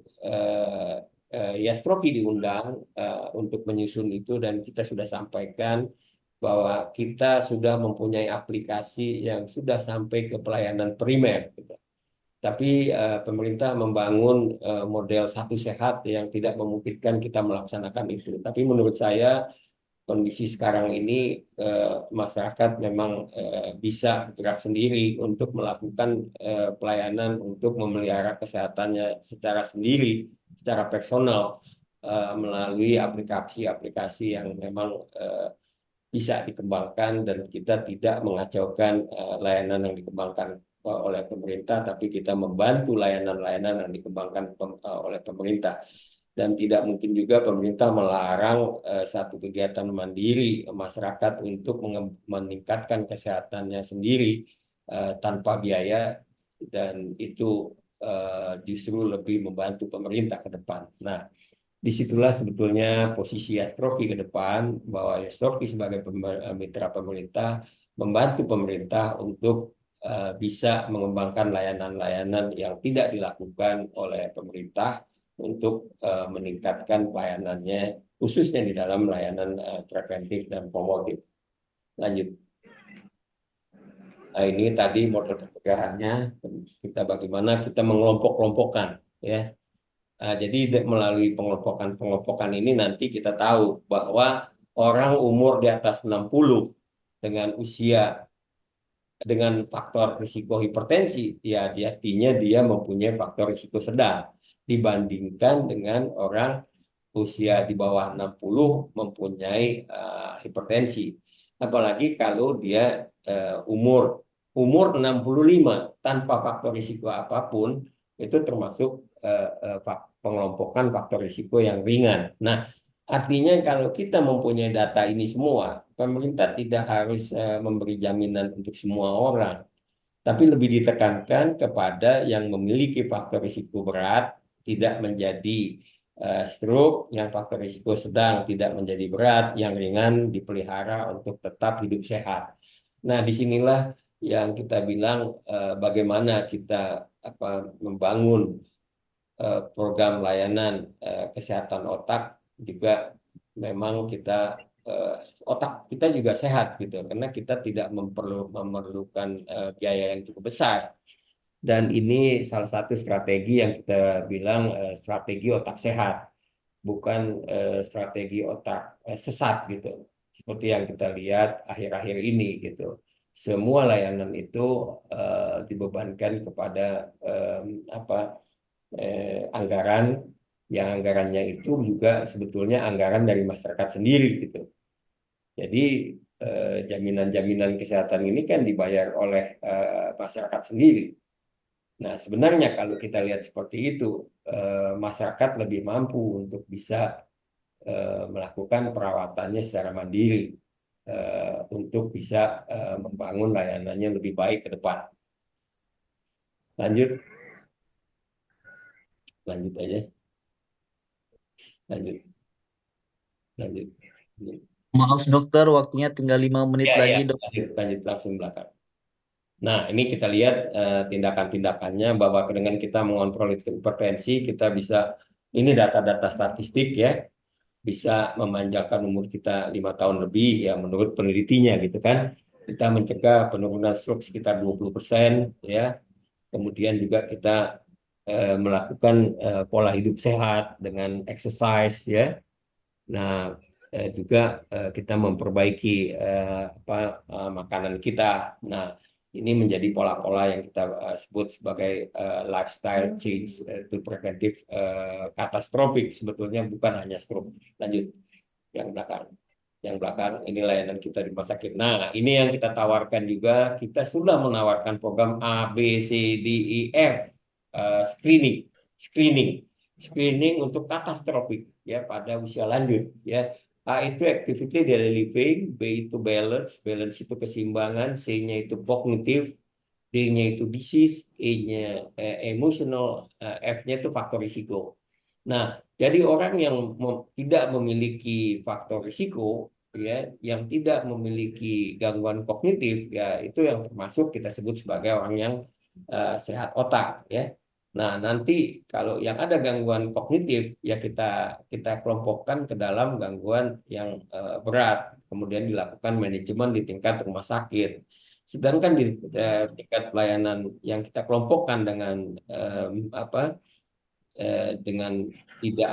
Yastroki diundang untuk menyusun itu, dan kita sudah sampaikan bahwa kita sudah mempunyai aplikasi yang sudah sampai ke pelayanan primer, gitu. Tapi pemerintah membangun model satu sehat yang tidak memungkinkan kita melaksanakan itu. Tapi menurut saya kondisi sekarang ini masyarakat memang bisa bergerak sendiri untuk melakukan pelayanan untuk memelihara kesehatannya secara sendiri, secara personal, melalui aplikasi-aplikasi yang memang bisa dikembangkan, dan kita tidak mengacaukan layanan yang dikembangkan oleh pemerintah, tapi kita membantu layanan-layanan yang dikembangkan oleh pemerintah. Dan tidak mungkin juga pemerintah melarang satu kegiatan mandiri masyarakat untuk meningkatkan kesehatannya sendiri tanpa biaya, dan itu justru lebih membantu pemerintah ke depan. Nah, disitulah sebetulnya posisi Yastroki ke depan, bahwa Yastroki sebagai mitra pemerintah membantu pemerintah untuk bisa mengembangkan layanan-layanan yang tidak dilakukan oleh pemerintah untuk meningkatkan pelayanannya, khususnya di dalam layanan preventif dan promotif. Lanjut. Nah, ini tadi model pencegahannya, kita bagaimana kita mengelompok-kelompokkan, ya. Jadi melalui pengelompokan ini nanti kita tahu bahwa orang umur di atas 60 dengan usia dengan faktor risiko hipertensi, ya artinya dia mempunyai faktor risiko sedang dibandingkan dengan orang usia di bawah 60 mempunyai hipertensi. Apalagi kalau dia umur 65 tanpa faktor risiko apapun, itu termasuk pengelompokan faktor risiko yang ringan. Nah, artinya kalau kita mempunyai data ini semua, pemerintah tidak harus memberi jaminan untuk semua orang, tapi lebih ditekankan kepada yang memiliki faktor risiko berat, tidak menjadi stroke, yang faktor risiko sedang tidak menjadi berat, yang ringan dipelihara untuk tetap hidup sehat. Nah, disinilah yang kita bilang bagaimana kita membangun program layanan kesehatan otak, juga memang kita otak kita juga sehat, gitu, karena kita tidak memerlukan biaya yang cukup besar. Dan ini salah satu strategi yang kita bilang strategi otak sehat, bukan strategi otak sesat, gitu. Seperti yang kita lihat akhir-akhir ini, gitu. Semua layanan itu dibebankan kepada anggaran, yang anggarannya itu juga sebetulnya anggaran dari masyarakat sendiri, gitu. Jadi jaminan-jaminan kesehatan ini kan dibayar oleh masyarakat sendiri. Nah, sebenarnya kalau kita lihat seperti itu, masyarakat lebih mampu untuk bisa melakukan perawatannya secara mandiri untuk bisa membangun layanannya lebih baik ke depan. Lanjut aja. Lanjut. Maaf dokter, waktunya tinggal 5 menit lagi dok. Lanjut langsung belakang. Nah, ini kita lihat tindakan-tindakannya, bahwa dengan kita mengontrol hipertensi, kita bisa, ini data-data statistik, ya, bisa memanjangkan umur kita 5 tahun lebih, ya, menurut penelitinya, gitu kan. Kita mencegah penurunan stroke sekitar 20%, ya. Kemudian juga kita melakukan pola hidup sehat dengan exercise, ya. Nah, juga kita memperbaiki makanan kita. Nah, ini menjadi pola-pola yang kita sebut sebagai lifestyle change to preventive catastrophic, sebetulnya bukan hanya stroke. Lanjut yang belakang. Yang belakang ini layanan kita di rumah sakit. Nah, ini yang kita tawarkan juga. Kita sudah menawarkan program A, B, C, D, E, F screening. screening untuk katastropik ya pada usia lanjut ya. A itu activity daily living, B itu balance, balance itu keseimbangan, C-nya itu kognitif, D-nya itu disease, E-nya emotional, F-nya itu faktor risiko. Nah, jadi orang yang tidak memiliki faktor risiko, ya, yang tidak memiliki gangguan kognitif, ya itu yang termasuk kita sebut sebagai orang yang sehat otak, ya. Nah, nanti kalau yang ada gangguan kognitif, ya kita kelompokkan ke dalam gangguan yang berat, kemudian dilakukan manajemen di tingkat rumah sakit. Sedangkan di tingkat pelayanan yang kita kelompokkan dengan apa dengan tidak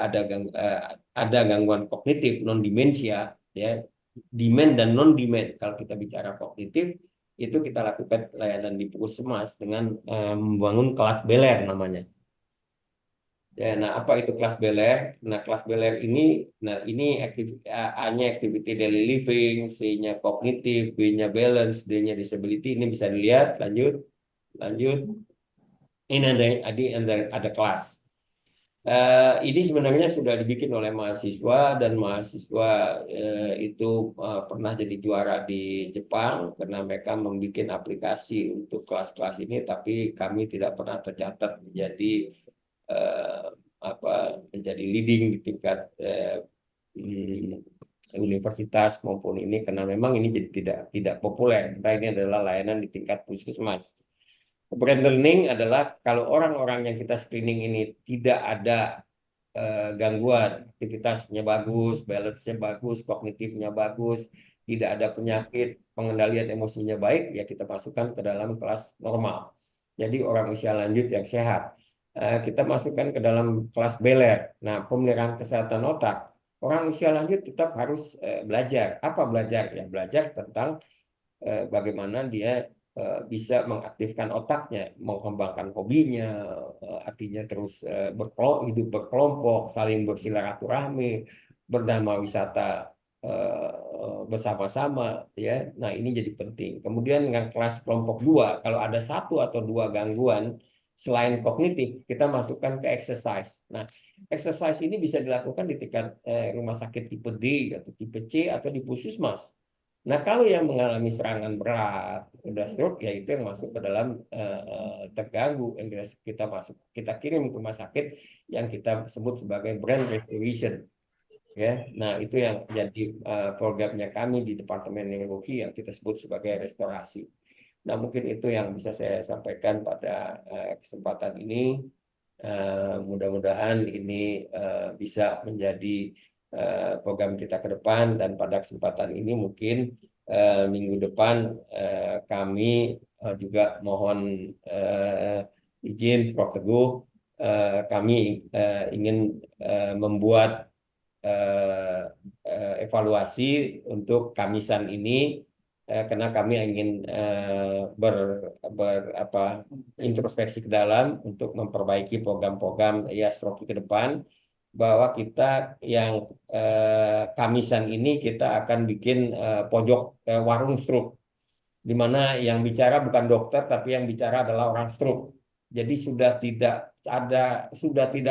ada gangguan kognitif non demensia ya, demand dan non demand. Kalau kita bicara kognitif itu kita lakukan pelayanan di puskesmas dengan membangun kelas beler namanya. Ya, nah apa itu kelas beler? Nah kelas beler ini, nah ini A-nya activity daily living, C-nya kognitif, B-nya balance, D-nya disability. Ini bisa dilihat. Lanjut, lanjut. Ini ada kelas. Ini sebenarnya sudah dibikin oleh mahasiswa dan mahasiswa itu pernah jadi juara di Jepang karena mereka membuat aplikasi untuk kelas-kelas ini, tapi kami tidak pernah tercatat menjadi eh, menjadi leading di tingkat universitas maupun ini karena memang ini jadi tidak populer. Karena ini adalah layanan di tingkat puskesmas. Brain learning adalah kalau orang-orang yang kita screening ini tidak ada gangguan, aktivitasnya bagus, balance-nya bagus, kognitifnya bagus, tidak ada penyakit, pengendalian emosinya baik, ya kita masukkan ke dalam kelas normal. Jadi orang usia lanjut yang sehat. Kita masukkan ke dalam kelas beler. Nah, pemeliharaan kesehatan otak, orang usia lanjut tetap harus belajar. Apa belajar? Ya belajar tentang bagaimana dia bisa mengaktifkan otaknya, mengembangkan hobinya, artinya terus hidup berkelompok, saling bersilaturahmi, berdamai wisata bersama-sama, ya. Nah ini jadi penting. Kemudian dengan kelas kelompok 2, kalau ada 1 atau 2 gangguan selain kognitif, kita masukkan ke exercise. Nah, exercise ini bisa dilakukan di tingkat rumah sakit tipe D atau tipe C atau di puskesmas. Nah, kalau yang mengalami serangan berat, udah stroke, ya itu yang masuk ke dalam terganggu, yang kita kirim ke rumah sakit yang kita sebut sebagai brain restoration, ya. Nah, itu yang jadi programnya kami di Departemen Neurologi yang kita sebut sebagai restorasi. Nah, mungkin itu yang bisa saya sampaikan pada kesempatan ini. Mudah-mudahan ini bisa menjadi program kita ke depan, dan pada kesempatan ini mungkin minggu depan kami juga mohon izin Prof. Teguh, kami ingin membuat evaluasi untuk Kamisan ini karena kami ingin introspeksi ke dalam untuk memperbaiki program-program ya stroke ke depan, bahwa kita yang Kamisan ini kita akan bikin pojok warung stroke, di mana yang bicara bukan dokter tapi yang bicara adalah orang stroke. Jadi sudah tidak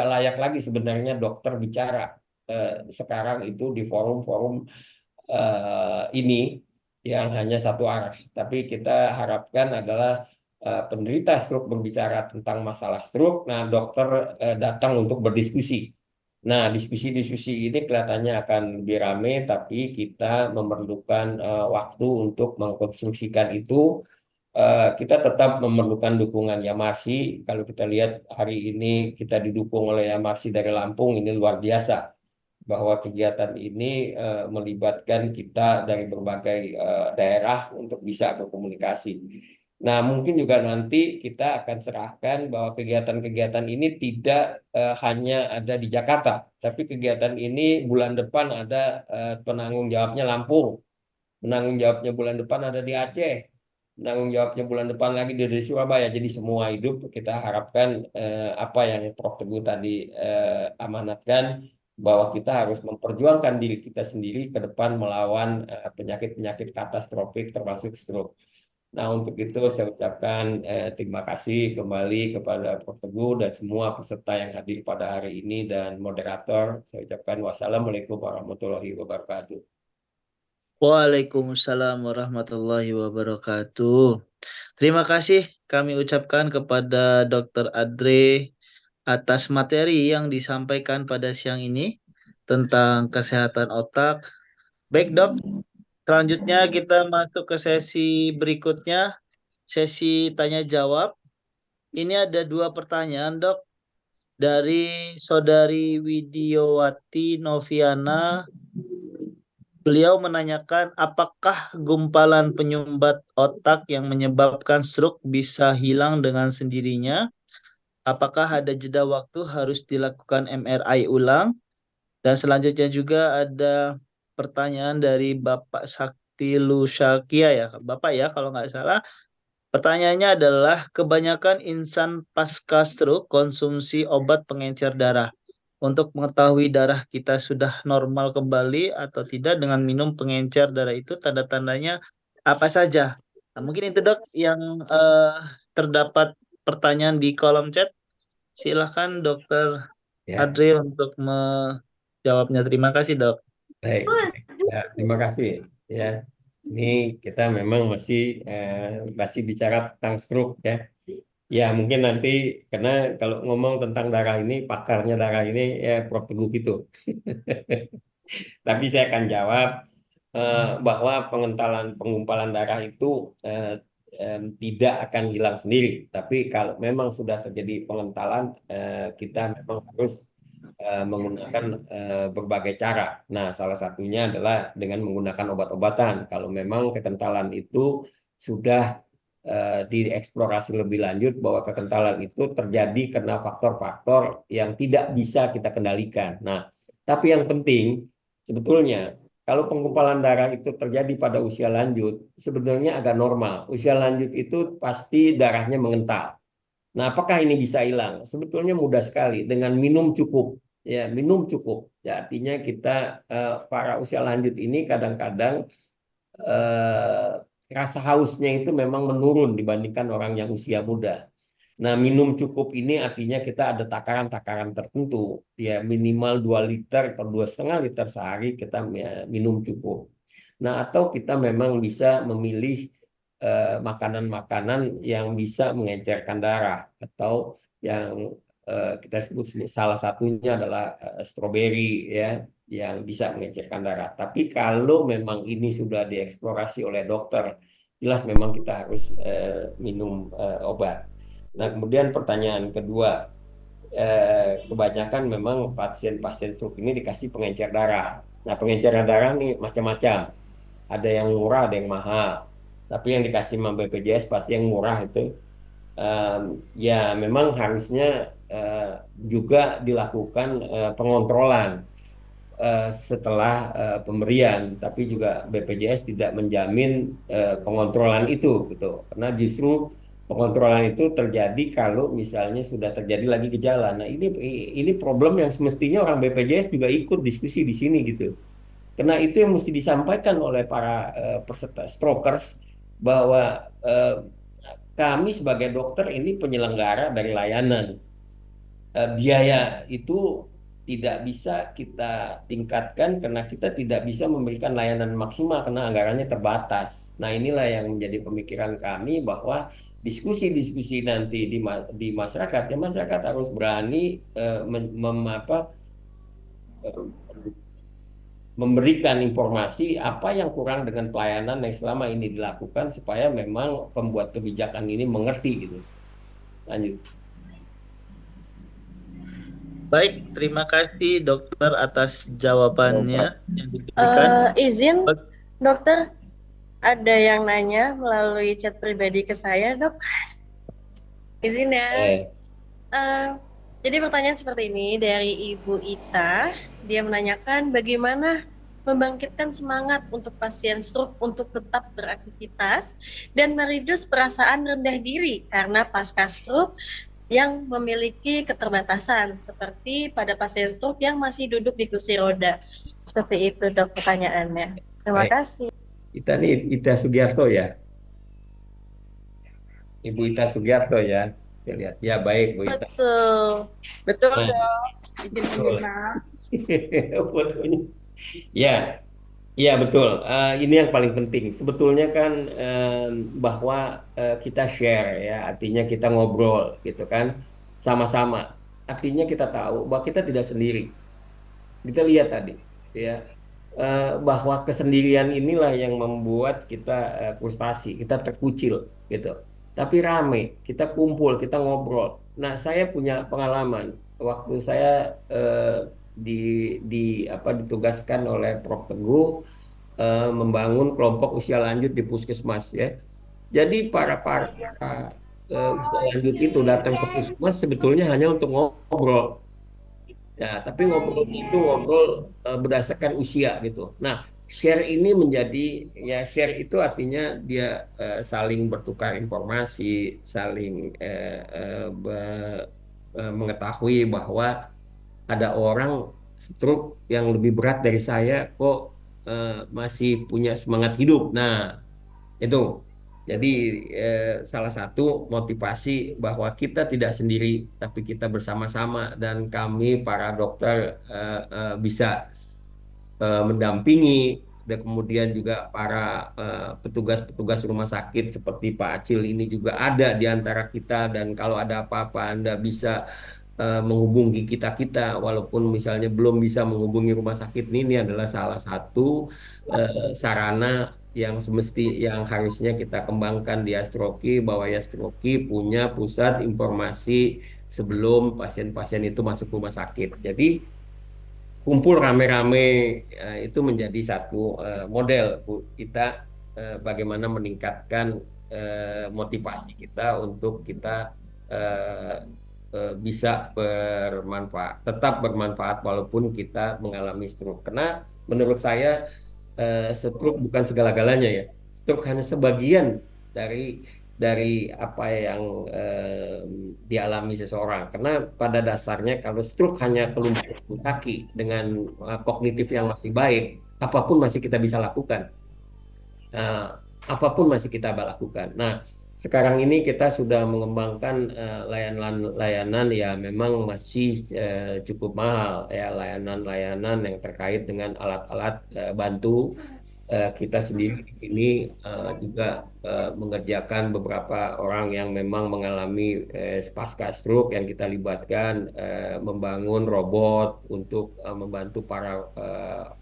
layak lagi sebenarnya dokter bicara sekarang itu di forum-forum ini yang hanya satu arah. Tapi kita harapkan adalah penderita stroke berbicara tentang masalah stroke. Nah, dokter datang untuk berdiskusi. Nah, diskusi-diskusi ini kelihatannya akan lebih ramai, tapi kita memerlukan waktu untuk mengkonstruksikan itu. Kita tetap memerlukan dukungan Yamarsi. Kalau kita lihat hari ini kita didukung oleh Yamarsi dari Lampung, ini luar biasa bahwa kegiatan ini melibatkan kita dari berbagai daerah untuk bisa berkomunikasi. Nah, mungkin juga nanti kita akan serahkan bahwa kegiatan-kegiatan ini tidak hanya ada di Jakarta, tapi kegiatan ini bulan depan ada penanggung jawabnya Lampung, penanggung jawabnya bulan depan ada di Aceh, penanggung jawabnya bulan depan lagi di Surabaya. Jadi semua hidup kita harapkan apa yang Prof. Teguh tadi amanatkan, bahwa kita harus memperjuangkan diri kita sendiri ke depan melawan penyakit-penyakit katastrofik termasuk stroke. Nah, untuk itu saya ucapkan terima kasih kembali kepada Prof. Teguh dan semua peserta yang hadir pada hari ini dan moderator. Saya ucapkan wassalamualaikum warahmatullahi wabarakatuh. Waalaikumsalam warahmatullahi wabarakatuh. Terima kasih kami ucapkan kepada Dr. Adre atas materi yang disampaikan pada siang ini tentang kesehatan otak. Baik, Dok. Selanjutnya kita masuk ke sesi berikutnya, sesi tanya jawab. Ini ada 2 pertanyaan, Dok, dari Saudari Widiawati Noviana. Beliau menanyakan apakah gumpalan penyumbat otak yang menyebabkan stroke bisa hilang dengan sendirinya? Apakah ada jeda waktu harus dilakukan MRI ulang? Dan selanjutnya juga ada pertanyaan dari Bapak Sakti Lusyakia ya, Bapak ya kalau nggak salah. Pertanyaannya adalah kebanyakan insan pasca stroke konsumsi obat pengencer darah. Untuk mengetahui darah kita sudah normal kembali atau tidak dengan minum pengencer darah itu tanda-tandanya apa saja? Nah, mungkin itu Dok yang terdapat pertanyaan di kolom chat. Silakan Dokter Ya, Adri untuk menjawabnya. Terima kasih Dok. baik. Ya, terima kasih. Ya, ini kita memang masih bicara tentang stroke ya. Ya, mungkin nanti karena kalau ngomong tentang darah ini, pakarnya darah ini ya Prof. Teguh gitu. Tapi saya akan jawab bahwa penggumpalan darah itu tidak akan hilang sendiri. Tapi kalau memang sudah terjadi pengentalan, kita memang harus menggunakan berbagai cara. Nah, salah satunya adalah dengan menggunakan obat-obatan. Kalau memang kekentalan itu sudah dieksplorasi lebih lanjut bahwa kekentalan itu terjadi karena faktor-faktor yang tidak bisa kita kendalikan. Nah, tapi yang penting sebetulnya kalau penggumpalan darah itu terjadi pada usia lanjut, sebenarnya agak normal. Usia lanjut itu pasti darahnya mengental. Nah, apakah ini bisa hilang? Sebetulnya mudah sekali dengan minum cukup. Ya, minum cukup. Ya, artinya kita para usia lanjut ini kadang-kadang eh, rasa hausnya itu memang menurun dibandingkan orang yang usia muda. Nah, minum cukup ini artinya kita ada takaran-takaran tertentu, ya minimal 2 liter atau 2,5 liter sehari kita ya, minum cukup. Nah, atau kita memang bisa memilih makanan-makanan yang bisa mengencerkan darah atau yang kita sebut salah satunya adalah stroberi ya yang bisa mengencerkan darah. Tapi kalau memang ini sudah dieksplorasi oleh dokter, jelas memang kita harus minum obat. Nah, kemudian pertanyaan kedua, kebanyakan memang pasien-pasien stroke ini dikasih pengencer darah. Nah, pengencer darah nih macam-macam. Ada yang murah, ada yang mahal. Tapi yang dikasih sama BPJS pasti yang murah itu. Ya, memang harusnya juga dilakukan pengontrolan setelah pemberian, tapi juga BPJS tidak menjamin pengontrolan itu, gitu. Karena justru pengontrolan itu terjadi kalau misalnya sudah terjadi lagi gejala. Nah, ini problem yang semestinya orang BPJS juga ikut diskusi di sini, gitu. Karena itu yang mesti disampaikan oleh para peserta strokers bahwa kami sebagai dokter ini penyelenggara dari layanan. Biaya itu tidak bisa kita tingkatkan karena kita tidak bisa memberikan layanan maksimal karena anggarannya terbatas. Nah, inilah yang menjadi pemikiran kami bahwa diskusi-diskusi nanti di masyarakat, ya masyarakat harus berani eh, mem- mem- apa, eh, memberikan informasi apa yang kurang dengan pelayanan yang selama ini dilakukan supaya memang pembuat kebijakan ini mengerti gitu. Lanjut. Baik, terima kasih dokter atas jawabannya yang diberikan. Izin, dokter, ada yang nanya melalui chat pribadi ke saya, dok. Izin ya. Eh, Eh, jadi pertanyaan seperti ini dari Ibu Ita. Dia menanyakan bagaimana membangkitkan semangat untuk pasien stroke untuk tetap beraktivitas dan mereduce perasaan rendah diri karena pasca stroke yang memiliki keterbatasan seperti pada pasien stroke yang masih duduk di kursi roda. Seperti itu, dok, pertanyaannya. Terima baik. kasih. Ita nih Ita Sugiarto ya. Ibu Ita Sugiarto ya. Saya lihat. Ya baik Bu Ita. Betul. Betul Nah, dong. Izin betul. menyimak. Fotonya. Ya, iya betul. Ini yang paling penting. Sebetulnya kan bahwa kita share ya, artinya kita ngobrol gitu kan, sama-sama. Artinya kita tahu bahwa kita tidak sendiri. Kita lihat tadi ya, bahwa kesendirian inilah yang membuat kita frustasi, kita terkucil gitu. Tapi rame, kita kumpul, kita ngobrol. Nah, saya punya pengalaman waktu saya di di ditugaskan oleh Prof Teguh membangun kelompok usia lanjut di puskesmas ya. Jadi para usia lanjut itu datang ke puskesmas sebetulnya hanya untuk ngobrol. Ya, tapi ngobrolnya itu ngobrol berdasarkan usia gitu. Nah, share ini menjadi ya share itu artinya dia saling bertukar informasi, saling mengetahui bahwa ada orang stroke yang lebih berat dari saya kok masih punya semangat hidup. Nah, itu. Jadi salah satu motivasi bahwa kita tidak sendiri, tapi kita bersama-sama dan kami para dokter bisa mendampingi dan kemudian juga para petugas-petugas rumah sakit seperti Pak Acil ini juga ada di antara kita dan kalau ada apa-apa Anda bisa menghubungi kita-kita walaupun misalnya belum bisa menghubungi rumah sakit ini adalah salah satu sarana yang harusnya kita kembangkan di Astroki bahwa Astroki punya pusat informasi sebelum pasien-pasien itu masuk rumah sakit. Jadi kumpul rame-rame itu menjadi satu model Bu kita bagaimana meningkatkan motivasi kita untuk kita eh, bisa bermanfaat, tetap bermanfaat walaupun kita mengalami stroke. Karena menurut saya stroke bukan segala-galanya ya. Stroke hanya sebagian dari dari apa yang dialami seseorang. Karena pada dasarnya kalau stroke hanya kelumpuhan kaki dengan kognitif yang masih baik, apapun masih kita bisa lakukan. Nah, apapun masih kita lakukan. Nah, sekarang ini kita sudah mengembangkan layanan-layanan ya memang masih cukup mahal ya layanan-layanan yang terkait dengan alat-alat bantu. Kita sendiri di sini juga mengerjakan beberapa orang yang memang mengalami pasca stroke yang kita libatkan membangun robot untuk membantu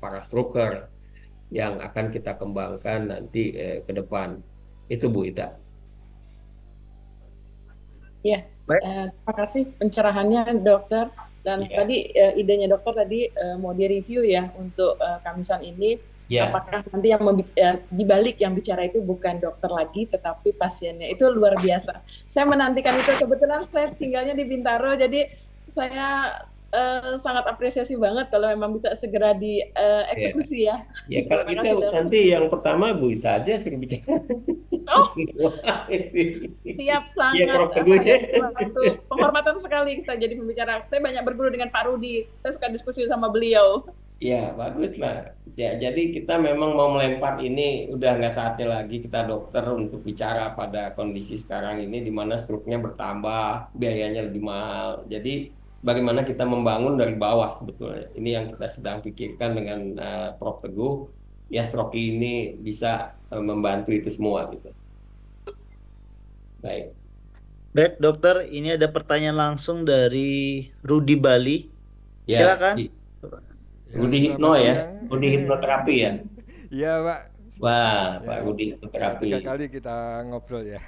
para stroker yang akan kita kembangkan nanti ke depan. Itu Bu Ita. Ya, Baik. terima kasih pencerahannya dokter. Dan Ya, tadi idenya dokter tadi mau direview ya untuk Kamisan ini. ya, Apakah nanti yang di balik yang bicara itu bukan dokter lagi, tetapi pasiennya. Itu luar biasa. Saya menantikan itu. Kebetulan saya tinggalnya di Bintaro, jadi saya sangat apresiasi banget kalau memang bisa segera ya. dieksekusi ya. Ya kalau Terima gitu kasih dok. nanti yang pertama Bu Ita aja suruh bicara. Oh, siap, Iya sangat Prof Teguh ya. suatu penghormatan sekali saya jadi pembicara. Saya banyak berguru dengan Pak Rudi. Saya suka diskusi sama beliau. Ya, bagus lah. Ya, jadi kita memang mau melempar ini udah nggak saatnya lagi kita dokter untuk bicara pada kondisi sekarang ini di mana struknya bertambah, biayanya lebih mahal. Jadi bagaimana kita membangun dari bawah sebetulnya. Ini yang kita sedang pikirkan dengan Prof Teguh. Ya, Stroki ini bisa membantu itu semua gitu. Baik. Baik, dokter, ini ada pertanyaan langsung dari Rudi Bali. Ya, Silakan. Ya, Rudi Hipno selamat ya, siang. Rudi hipnoterapi ya. Iya, Pak. Wah, Pak Ya, Rudi udah hipnoterapi. 3 kali kita ngobrol ya.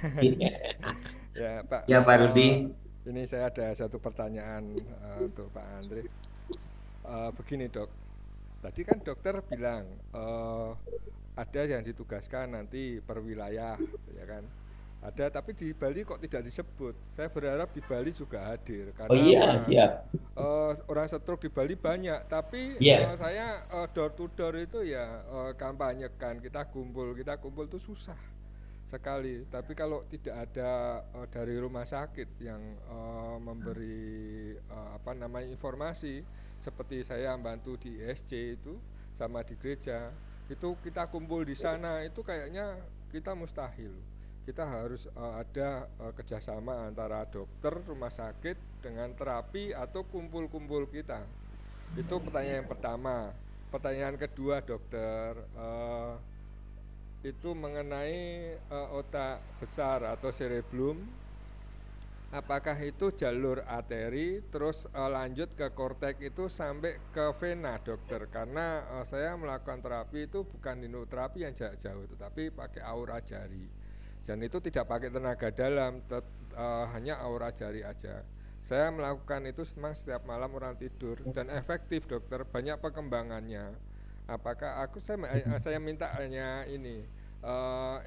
Ya, Pak. Ya, Pak Rudi. Ini saya ada satu pertanyaan untuk Pak Andre. Begini, Dok. Tadi kan dokter bilang ada yang ditugaskan nanti per wilayah, ya kan? Ada, tapi di Bali kok tidak disebut. Saya berharap di Bali juga hadir Oh karena iya, siap. orang stroke di Bali banyak, tapi Iya. saya door to door itu ya kampanyekan, kita kumpul itu susah sekali. Tapi kalau tidak ada dari rumah sakit yang memberi informasi, seperti saya bantu di ISC itu sama di gereja, itu kita kumpul di sana itu kayaknya kita mustahil. kita harus ada kerjasama antara dokter, rumah sakit dengan terapi atau kumpul-kumpul kita. Itu pertanyaan yang pertama. Pertanyaan kedua dokter, itu mengenai otak besar atau cerebellum. Apakah itu jalur arteri terus lanjut ke kortek itu sampai ke vena dokter? Karena saya melakukan terapi itu bukan hipnoterapi yang jarak jauh, tetapi pakai aura jari. Dan itu tidak pakai tenaga dalam, hanya aura jari aja. Saya melakukan itu memang setiap malam orang tidur dan efektif dokter, banyak perkembangannya. Apakah saya minta hanya ini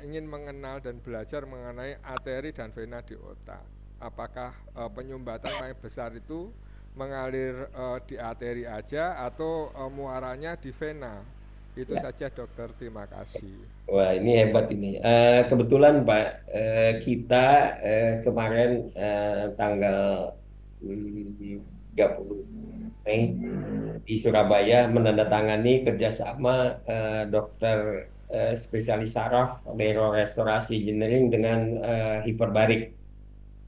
ingin mengenal dan belajar mengenai arteri dan vena di otak. Apakah penyumbatan paling besar itu mengalir di arteri aja atau muaranya di vena? Itu Ya. saja dokter, terima kasih. Wah, ini hebat ini. Kebetulan Pak, kita kemarin tanggal 30 Mei di Surabaya menandatangani kerjasama dokter spesialis saraf neurorestorasi engineering dengan hiperbarik.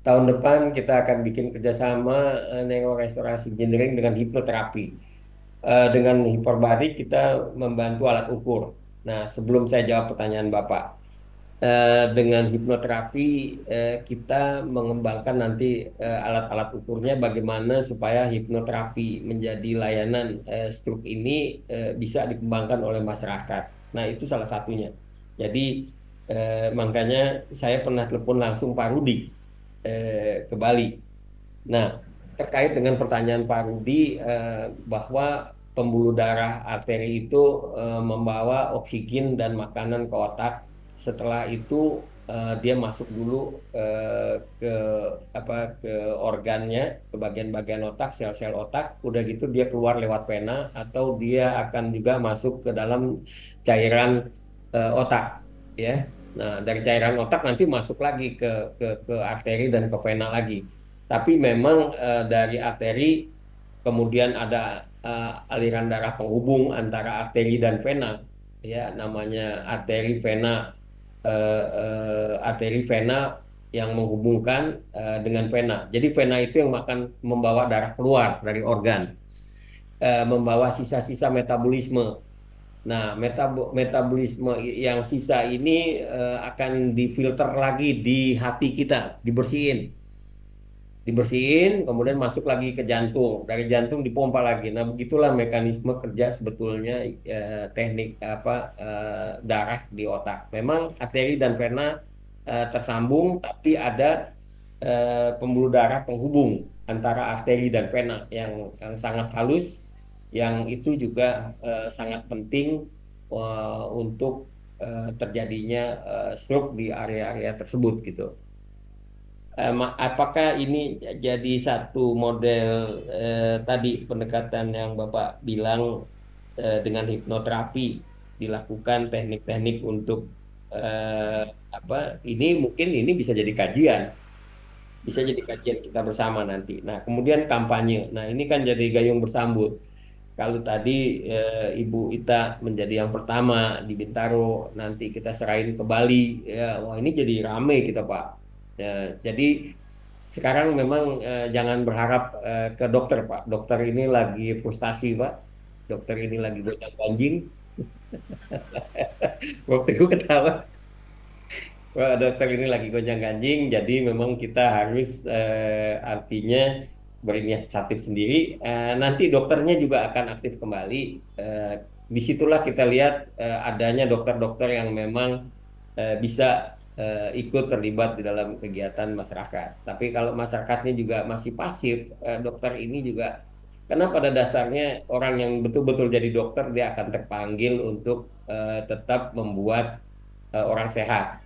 Tahun depan kita akan bikin kerjasama neurorestorasi engineering dengan hipnoterapi. Dengan hiperbarik kita membantu alat ukur. Nah, sebelum saya jawab pertanyaan Bapak, dengan hipnoterapi kita mengembangkan nanti alat-alat ukurnya bagaimana supaya hipnoterapi menjadi layanan stroke ini bisa dikembangkan oleh masyarakat. Nah, itu salah satunya. Jadi makanya saya pernah telepon langsung Pak Rudi ke Bali. Nah, terkait dengan pertanyaan Pak Rudi bahwa pembuluh darah arteri itu membawa oksigen dan makanan ke otak. Setelah itu dia masuk dulu ke ke organnya, ke bagian-bagian otak, sel-sel otak. Udah gitu dia keluar lewat pena atau dia akan juga masuk ke dalam cairan otak, ya. Nah, dari cairan otak nanti masuk lagi ke arteri dan ke vena lagi. Tapi memang dari arteri kemudian ada aliran darah penghubung antara arteri dan vena, ya namanya arteri vena yang menghubungkan dengan vena. Jadi vena itu yang akan membawa darah keluar dari organ, membawa sisa-sisa metabolisme. Nah, metabolisme yang sisa ini akan difilter lagi di hati kita, dibersihin, kemudian masuk lagi ke jantung, dari jantung dipompa lagi. Nah, begitulah mekanisme kerja sebetulnya teknik darah di otak. Memang arteri dan vena tersambung, tapi ada pembuluh darah penghubung antara arteri dan vena yang sangat halus, yang itu juga sangat penting untuk terjadinya stroke di area-area tersebut gitu. Apakah ini jadi satu model tadi pendekatan yang Bapak bilang dengan hipnoterapi dilakukan teknik-teknik untuk ini mungkin ini bisa jadi kajian kita bersama nanti. Nah, kemudian kampanye. Nah, ini kan jadi gayung bersambut. Kalau tadi Ibu Ita menjadi yang pertama di Bintaro, nanti kita serahin ke Bali, ya, wah ini jadi rame kita Pak. Ya, jadi sekarang memang jangan berharap ke dokter Pak. Dokter ini lagi frustasi Pak. Dokter ini lagi gonjang-ganjing. Waktu itu ketawa. Wah, dokter ini lagi gonjang-ganjing, jadi memang kita harus artinya berinisiatif sendiri. Nanti dokternya juga akan aktif kembali. Disitulah kita lihat adanya dokter-dokter yang memang bisa ikut terlibat di dalam kegiatan masyarakat. Tapi kalau masyarakatnya juga masih pasif, dokter ini juga, karena pada dasarnya orang yang betul-betul jadi dokter dia akan terpanggil untuk tetap membuat orang sehat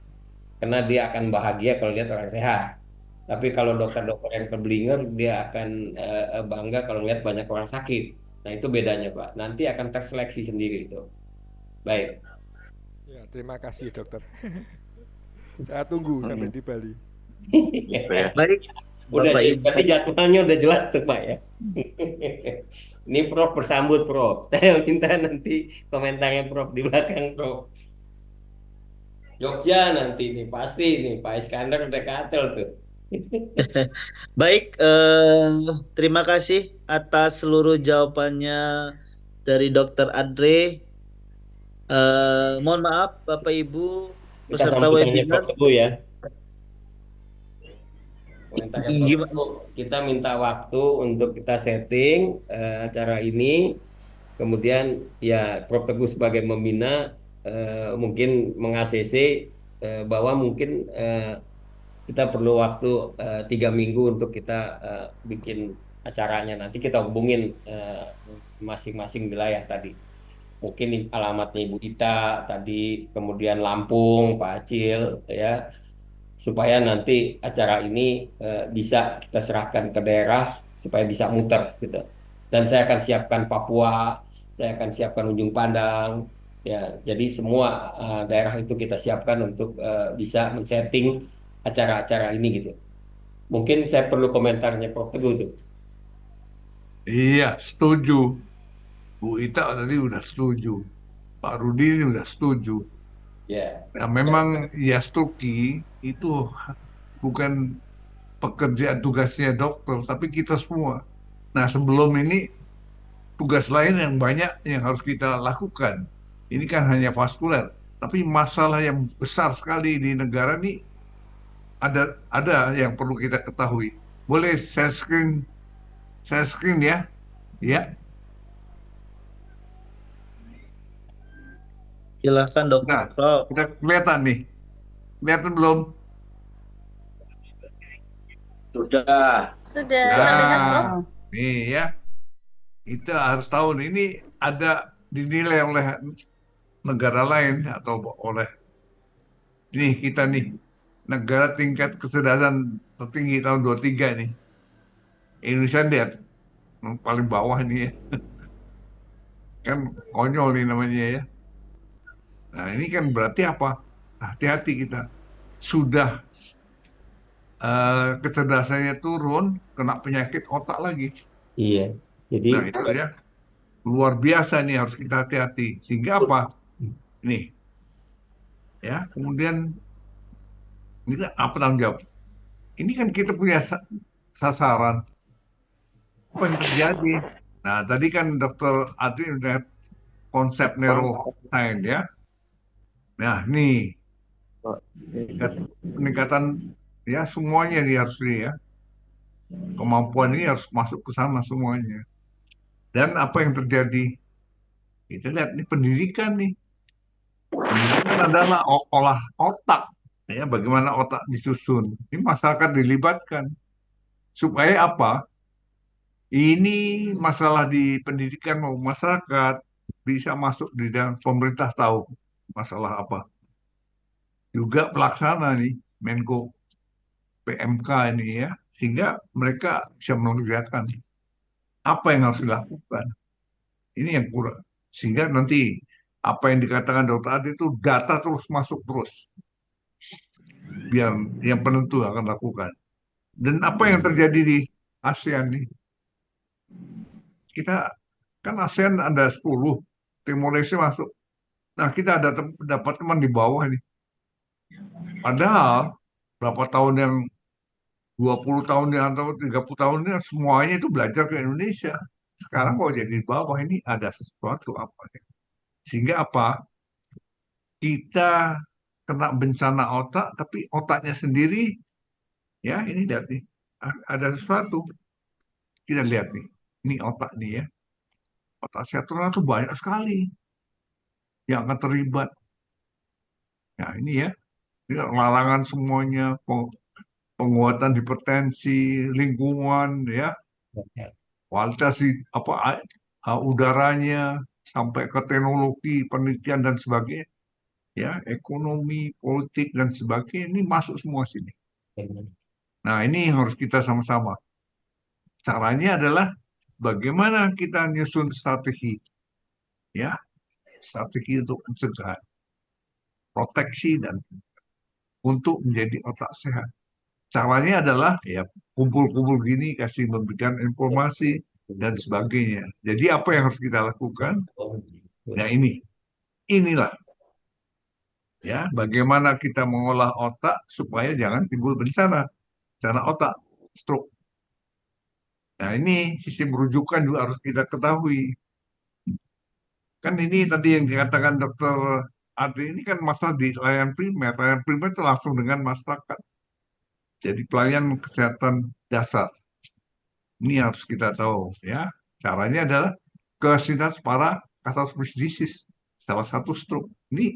karena dia akan bahagia kalau lihat orang sehat. Tapi kalau dokter-dokter yang keblinger, dia akan bangga kalau lihat banyak orang sakit. Nah, itu bedanya, Pak. Nanti akan terseleksi sendiri itu. Baik. Ya, terima kasih dokter. Saya tunggu sampai di Bali. Baik, Udah, Bapak Ibu. berarti jadwalnya udah jelas tuh, Pak ya. Ini Prof bersambut, Prof. Saya minta nanti komentarnya Prof di belakang, Prof. Jogja nanti nih pasti nih Pak Iskandar udah katel tuh. Baik, terima kasih atas seluruh jawabannya dari Dokter Adre. Mohon maaf, Bapak Ibu Kita peserta sambutannya Prof. webinar. Teguh ya. Komentarnya Prof. Gimana? Teguh. Kita minta waktu untuk kita setting acara ini. Kemudian ya Prof. Teguh sebagai membina mungkin meng-ACC bahwa mungkin kita perlu waktu 3 minggu untuk kita bikin acaranya. Nanti kita hubungin masing-masing wilayah tadi. Mungkin alamatnya Ibu Ita tadi, kemudian Lampung, Pak Acil, ya, supaya nanti acara ini bisa kita serahkan ke daerah supaya bisa muter gitu. Dan saya akan siapkan Papua, saya akan siapkan Ujung Pandang, ya. Jadi semua daerah itu kita siapkan untuk bisa men-setting acara-acara ini gitu. Mungkin saya perlu komentarnya Prof. Teguh tuh. Iya, setuju. Bu Ita tadi udah setuju. Pak Rudi ini udah setuju. Ya. Nah, memang ya Stuki itu bukan pekerjaan tugasnya dokter, tapi kita semua. Nah, sebelum ini tugas lain yang banyak yang harus kita lakukan. Ini kan hanya vaskuler, tapi masalah yang besar sekali di negara ini ada yang perlu kita ketahui. Boleh saya screen ya? Ya, Silahkan Dokter nah, Prof. kita kelihatan nih. Kelihatan belum? Sudah. Sudah terlihat, Prof. Nah, nih ya. Kita harus tahu nih, ini ada dinilai oleh negara lain atau oleh nih kita nih negara tingkat kecerdasan tertinggi tahun 23 nih. Indonesia lihat yang paling bawah nih ya. Kan konyol nih namanya ya. Nah, ini kan berarti apa? Hati-hati kita. Sudah kecerdasannya turun, kena penyakit otak lagi. Iya. Jadi Nah, itu ya luar biasa nih harus kita hati-hati. Sehingga apa? Nih, ya. Kemudian ini kan apa tanggung jawab? Ini kan kita punya sasaran. Apa yang terjadi? Nah, tadi kan Dokter Adri udah konsep neuroscience ya. Nah, nih peningkatan ya semuanya nih harus nih ya. Kemampuan ini harus masuk ke sana semuanya. Dan apa yang terjadi? Kita lihat nih pendidikan nih. Pendidikan adalah olah otak. Ya, bagaimana otak disusun. Ini masyarakat dilibatkan. Supaya apa? Ini masalah di pendidikan mau masyarakat bisa masuk di dalam pemerintah tahu masalah apa. Juga pelaksana nih, Menko PMK ini ya, sehingga mereka bisa mengerjakan apa yang harus dilakukan. Ini yang kurang. Sehingga nanti apa yang dikatakan Dokter Adi itu data terus masuk terus, biar yang penentu akan lakukan. Dan apa yang terjadi di ASEAN nih? Kita kan ASEAN ada 10, Timor Leste masuk. Nah, kita ada dapat teman di bawah ini. Padahal berapa tahun yang 20 tahun yang atau 30 tahun ini semuanya itu belajar ke Indonesia. Sekarang kok jadi di bawah ini ada sesuatu apa ya? Sehingga apa? Kita kena bencana otak, tapi otaknya sendiri ya ini lihat nih ada sesuatu. Kita lihat nih, ini otak nih ya. Otak sentral itu banyak sekali yang akan terlibat. Nah ini ya, ini larangan semuanya, penguatan hipertensi, lingkungan ya, kualitas apa udaranya sampai ke teknologi, penelitian dan sebagainya, ya, ekonomi, politik dan sebagainya ini masuk semua sini. Nah, ini yang harus kita sama-sama. Caranya adalah bagaimana kita nyusun strategi, ya, strategi untuk mencegah, proteksi dan untuk menjadi otak sehat. Caranya adalah ya kumpul-kumpul gini, kasih memberikan informasi dan sebagainya. Jadi apa yang harus kita lakukan? Nah inilah Ya, bagaimana kita mengolah otak supaya jangan timbul bencana otak, stroke. Nah, ini sistem rujukan juga harus kita ketahui. Kan ini tadi yang dikatakan Dokter Ade ini kan masalah di layanan primer. Layanan primer itu langsung dengan masyarakat. Jadi pelayanan kesehatan dasar. Ini harus kita tahu ya. Caranya adalah kesintas para catastrophic disease. Salah satu stroke. Ini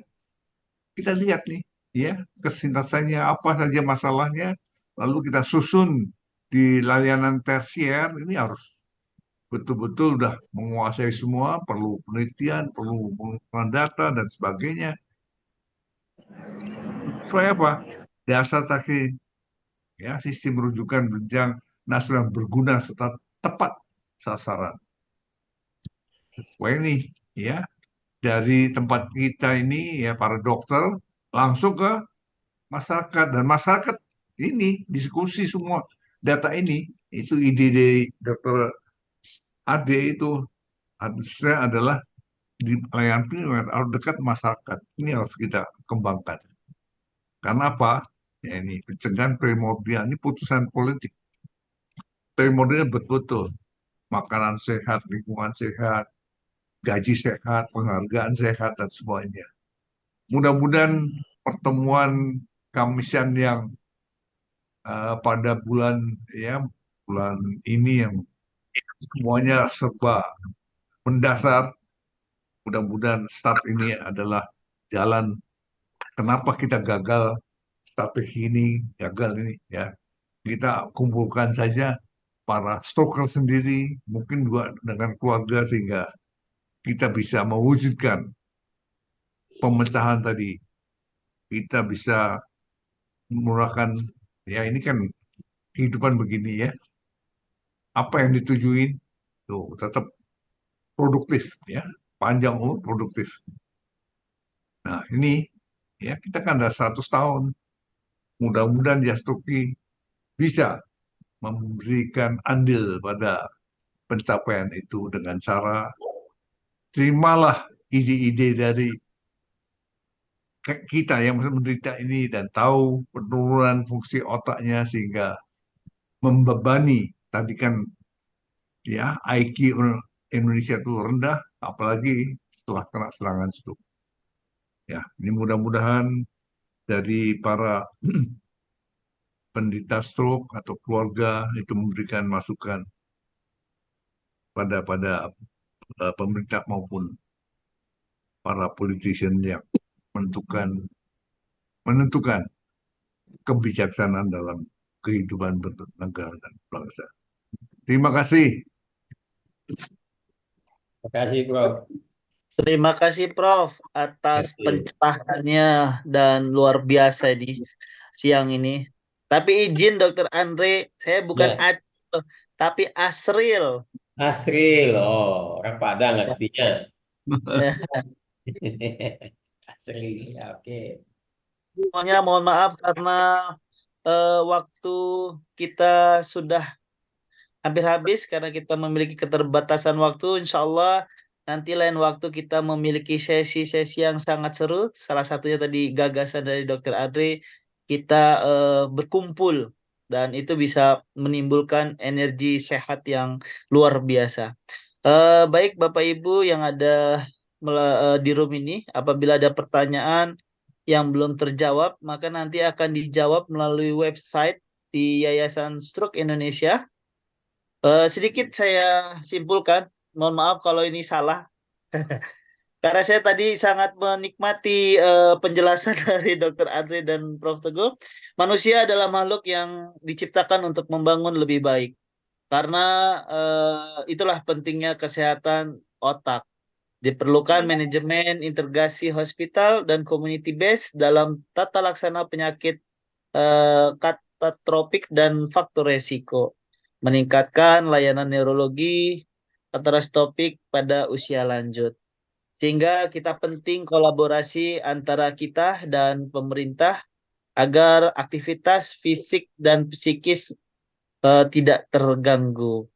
kita lihat nih ya kesintasannya apa saja masalahnya. Lalu kita susun di layanan tersier ini harus betul-betul udah menguasai semua, perlu penelitian, perlu pengumpulan data dan sebagainya. Supaya apa? Dasar tadi ya sistem rujukan berjenjang nasional berguna serta tepat sasaran. Sesuai nih ya dari tempat kita ini ya para dokter langsung ke masyarakat dan masyarakat ini diskusi semua data ini itu ide dari dokter Ade itu harusnya adalah di layanan primer harus dekat masyarakat. Ini harus kita kembangkan. Karena apa? Ya ini pencegahan primordial ini putusan politik. Primordial betul-betul makanan sehat, lingkungan sehat, gaji sehat, penghargaan sehat dan semuanya. Mudah-mudahan pertemuan Kamisan yang pada bulan ini yang semuanya serba mendasar. Mudah-mudahan start ini adalah jalan kenapa kita gagal strategi ini, gagal ini ya. Kita kumpulkan saja para stroker sendiri, mungkin juga dengan keluarga sehingga kita bisa mewujudkan pemecahan tadi. Kita bisa mengurangkan ya ini kan kehidupan begini ya. Apa yang ditujuin tuh tetap produktif ya, panjang umur produktif. Nah, ini ya kita kan ada 100 tahun. Mudah-mudahan Yastuki bisa memberikan andil pada pencapaian itu dengan cara terimalah ide-ide dari kita yang menderita ini dan tahu penurunan fungsi otaknya sehingga membebani tadi kan ya IQ Indonesia itu rendah apalagi setelah kena serangan stroke. Ya, ini mudah-mudahan dari para penderita stroke atau keluarga itu memberikan masukan pada pemerintah maupun para politician yang menentukan kebijaksanaan dalam kehidupan bernegara dan bangsa. Terima kasih. Terima kasih, Prof. Terima kasih Prof atas pencerahannya dan luar biasa di siang ini. Tapi izin Dokter Andre, saya bukan Ya, Acil, tapi Asril. Asril. Oh, orang Padang aslinya. Asril, ya, oke. Semuanya mohon maaf karena waktu kita sudah hampir habis karena kita memiliki keterbatasan waktu. Insya Allah nanti lain waktu kita memiliki sesi-sesi yang sangat seru. Salah satunya tadi gagasan dari Dokter Adri, kita berkumpul dan itu bisa menimbulkan energi sehat yang luar biasa. Baik Bapak Ibu yang ada di room ini, apabila ada pertanyaan yang belum terjawab, maka nanti akan dijawab melalui website di Yayasan Stroke Indonesia. Sedikit saya simpulkan, mohon maaf kalau ini salah, karena saya tadi sangat menikmati penjelasan dari Dr. Adri dan Prof. Teguh. Manusia adalah makhluk yang diciptakan untuk membangun lebih baik, karena itulah pentingnya kesehatan otak. Diperlukan manajemen integrasi hospital dan community based dalam tata laksana penyakit katatropik dan faktor resiko, meningkatkan layanan neurologi katatropik pada usia lanjut. Sehingga kita penting kolaborasi antara kita dan pemerintah agar aktivitas fisik dan psikis tidak terganggu.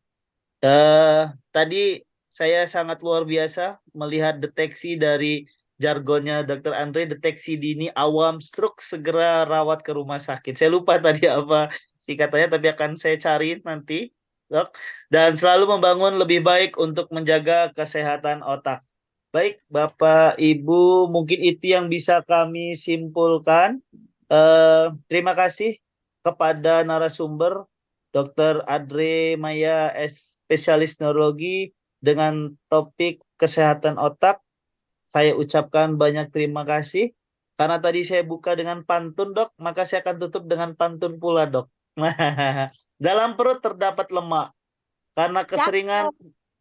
Tadi saya sangat luar biasa melihat deteksi dari jargonnya Dr. Andre, deteksi dini awam stroke, segera rawat ke rumah sakit. Saya lupa tadi apa singkatannya, tapi akan saya cari nanti, Dok. Dan selalu membangun lebih baik untuk menjaga kesehatan otak. Baik, Bapak, Ibu, mungkin itu yang bisa kami simpulkan. Terima kasih kepada narasumber Dr. Adre Maya, spesialis neurologi dengan topik kesehatan otak. Saya ucapkan banyak terima kasih. Karena tadi saya buka dengan pantun, Dok, maka saya akan tutup dengan pantun pula, Dok. Dalam perut terdapat lemak karena keseringan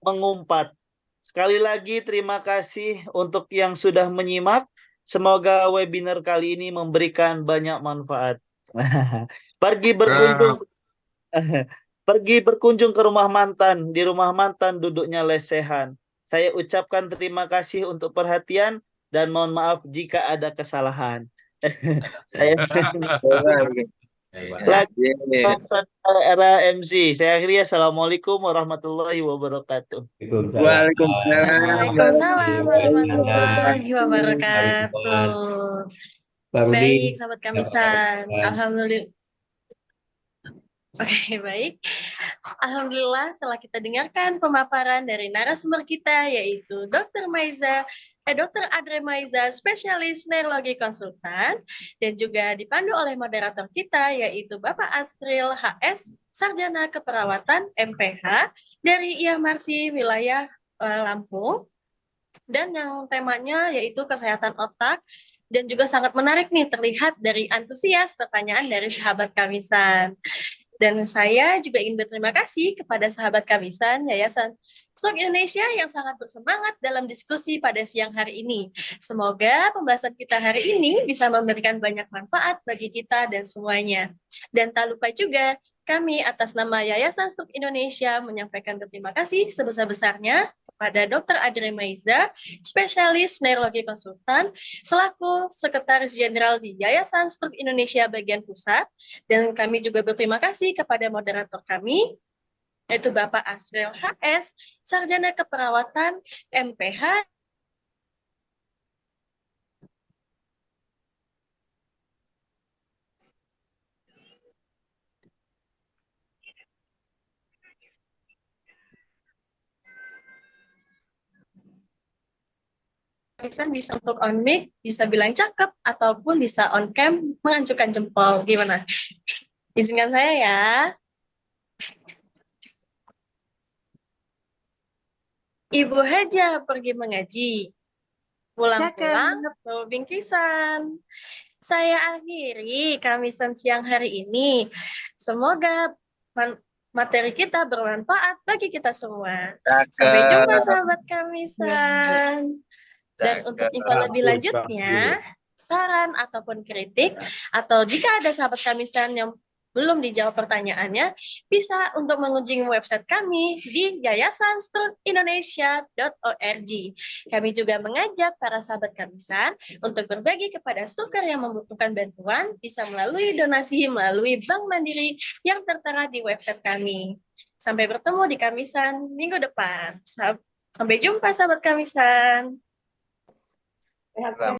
mengumpat. Sekali lagi terima kasih untuk yang sudah menyimak. Semoga webinar kali ini memberikan banyak manfaat. Pergi berkunjung Pergi berkunjung ke rumah mantan, di rumah mantan duduknya lesehan. Saya ucapkan terima kasih untuk perhatian dan mohon maaf jika ada kesalahan. Saya lagi era MC. Saya akhiri, assalamualaikum warahmatullahi wabarakatuh. Waalaikumsalam. Waalaikumsalam warahmatullahi Pak wabarakatuh. Rudi, Baik, sahabat apa Kamisan. kabar? Alhamdulillah. Oke, baik. Alhamdulillah telah kita dengarkan pemaparan dari narasumber kita, yaitu Dr. Adre Maiza, spesialis neurologi konsultan, dan juga dipandu oleh moderator kita, yaitu Bapak Asril HS, Sarjana Keperawatan MPH dari IAMARSI wilayah Lampung, dan yang temanya yaitu kesehatan otak, dan juga sangat menarik nih terlihat dari antusias pertanyaan dari sahabat Kamisan. Dan saya juga ingin berterima kasih kepada sahabat Kamisan Yayasan Stroke Indonesia yang sangat bersemangat dalam diskusi pada siang hari ini. Semoga pembahasan kita hari ini bisa memberikan banyak manfaat bagi kita dan semuanya. Dan tak lupa juga, kami atas nama Yayasan Stroke Indonesia menyampaikan berterima kasih sebesar-besarnya kepada Dr. Adre Maiza, spesialis neurologi konsultan, selaku Sekretaris Jenderal di Yayasan Stroke Indonesia bagian pusat. Dan kami juga berterima kasih kepada moderator kami, yaitu Bapak Asril HS, Sarjana Keperawatan MPH. Bisa untuk on mic, bisa bilang cakep, ataupun bisa on cam mengacukan jempol. Gimana? Izinkan saya ya. Ibu Haja pergi mengaji, pulang-pulang bawa bingkisan. Saya akhiri Kamisan siang hari ini. Semoga materi kita bermanfaat bagi kita semua. Sampai jumpa sahabat Kamisan. Dan untuk info lebih lanjutnya, saran ataupun kritik, atau jika ada sahabat Kamisan yang belum dijawab pertanyaannya, bisa untuk mengunjungi website kami di yayasanstroke-indonesia.org. Kami juga mengajak para sahabat Kamisan untuk berbagi kepada stroker yang membutuhkan bantuan, bisa melalui donasi melalui Bank Mandiri yang tertera di website kami. Sampai bertemu di Kamisan minggu depan. Sampai jumpa sahabat Kamisan.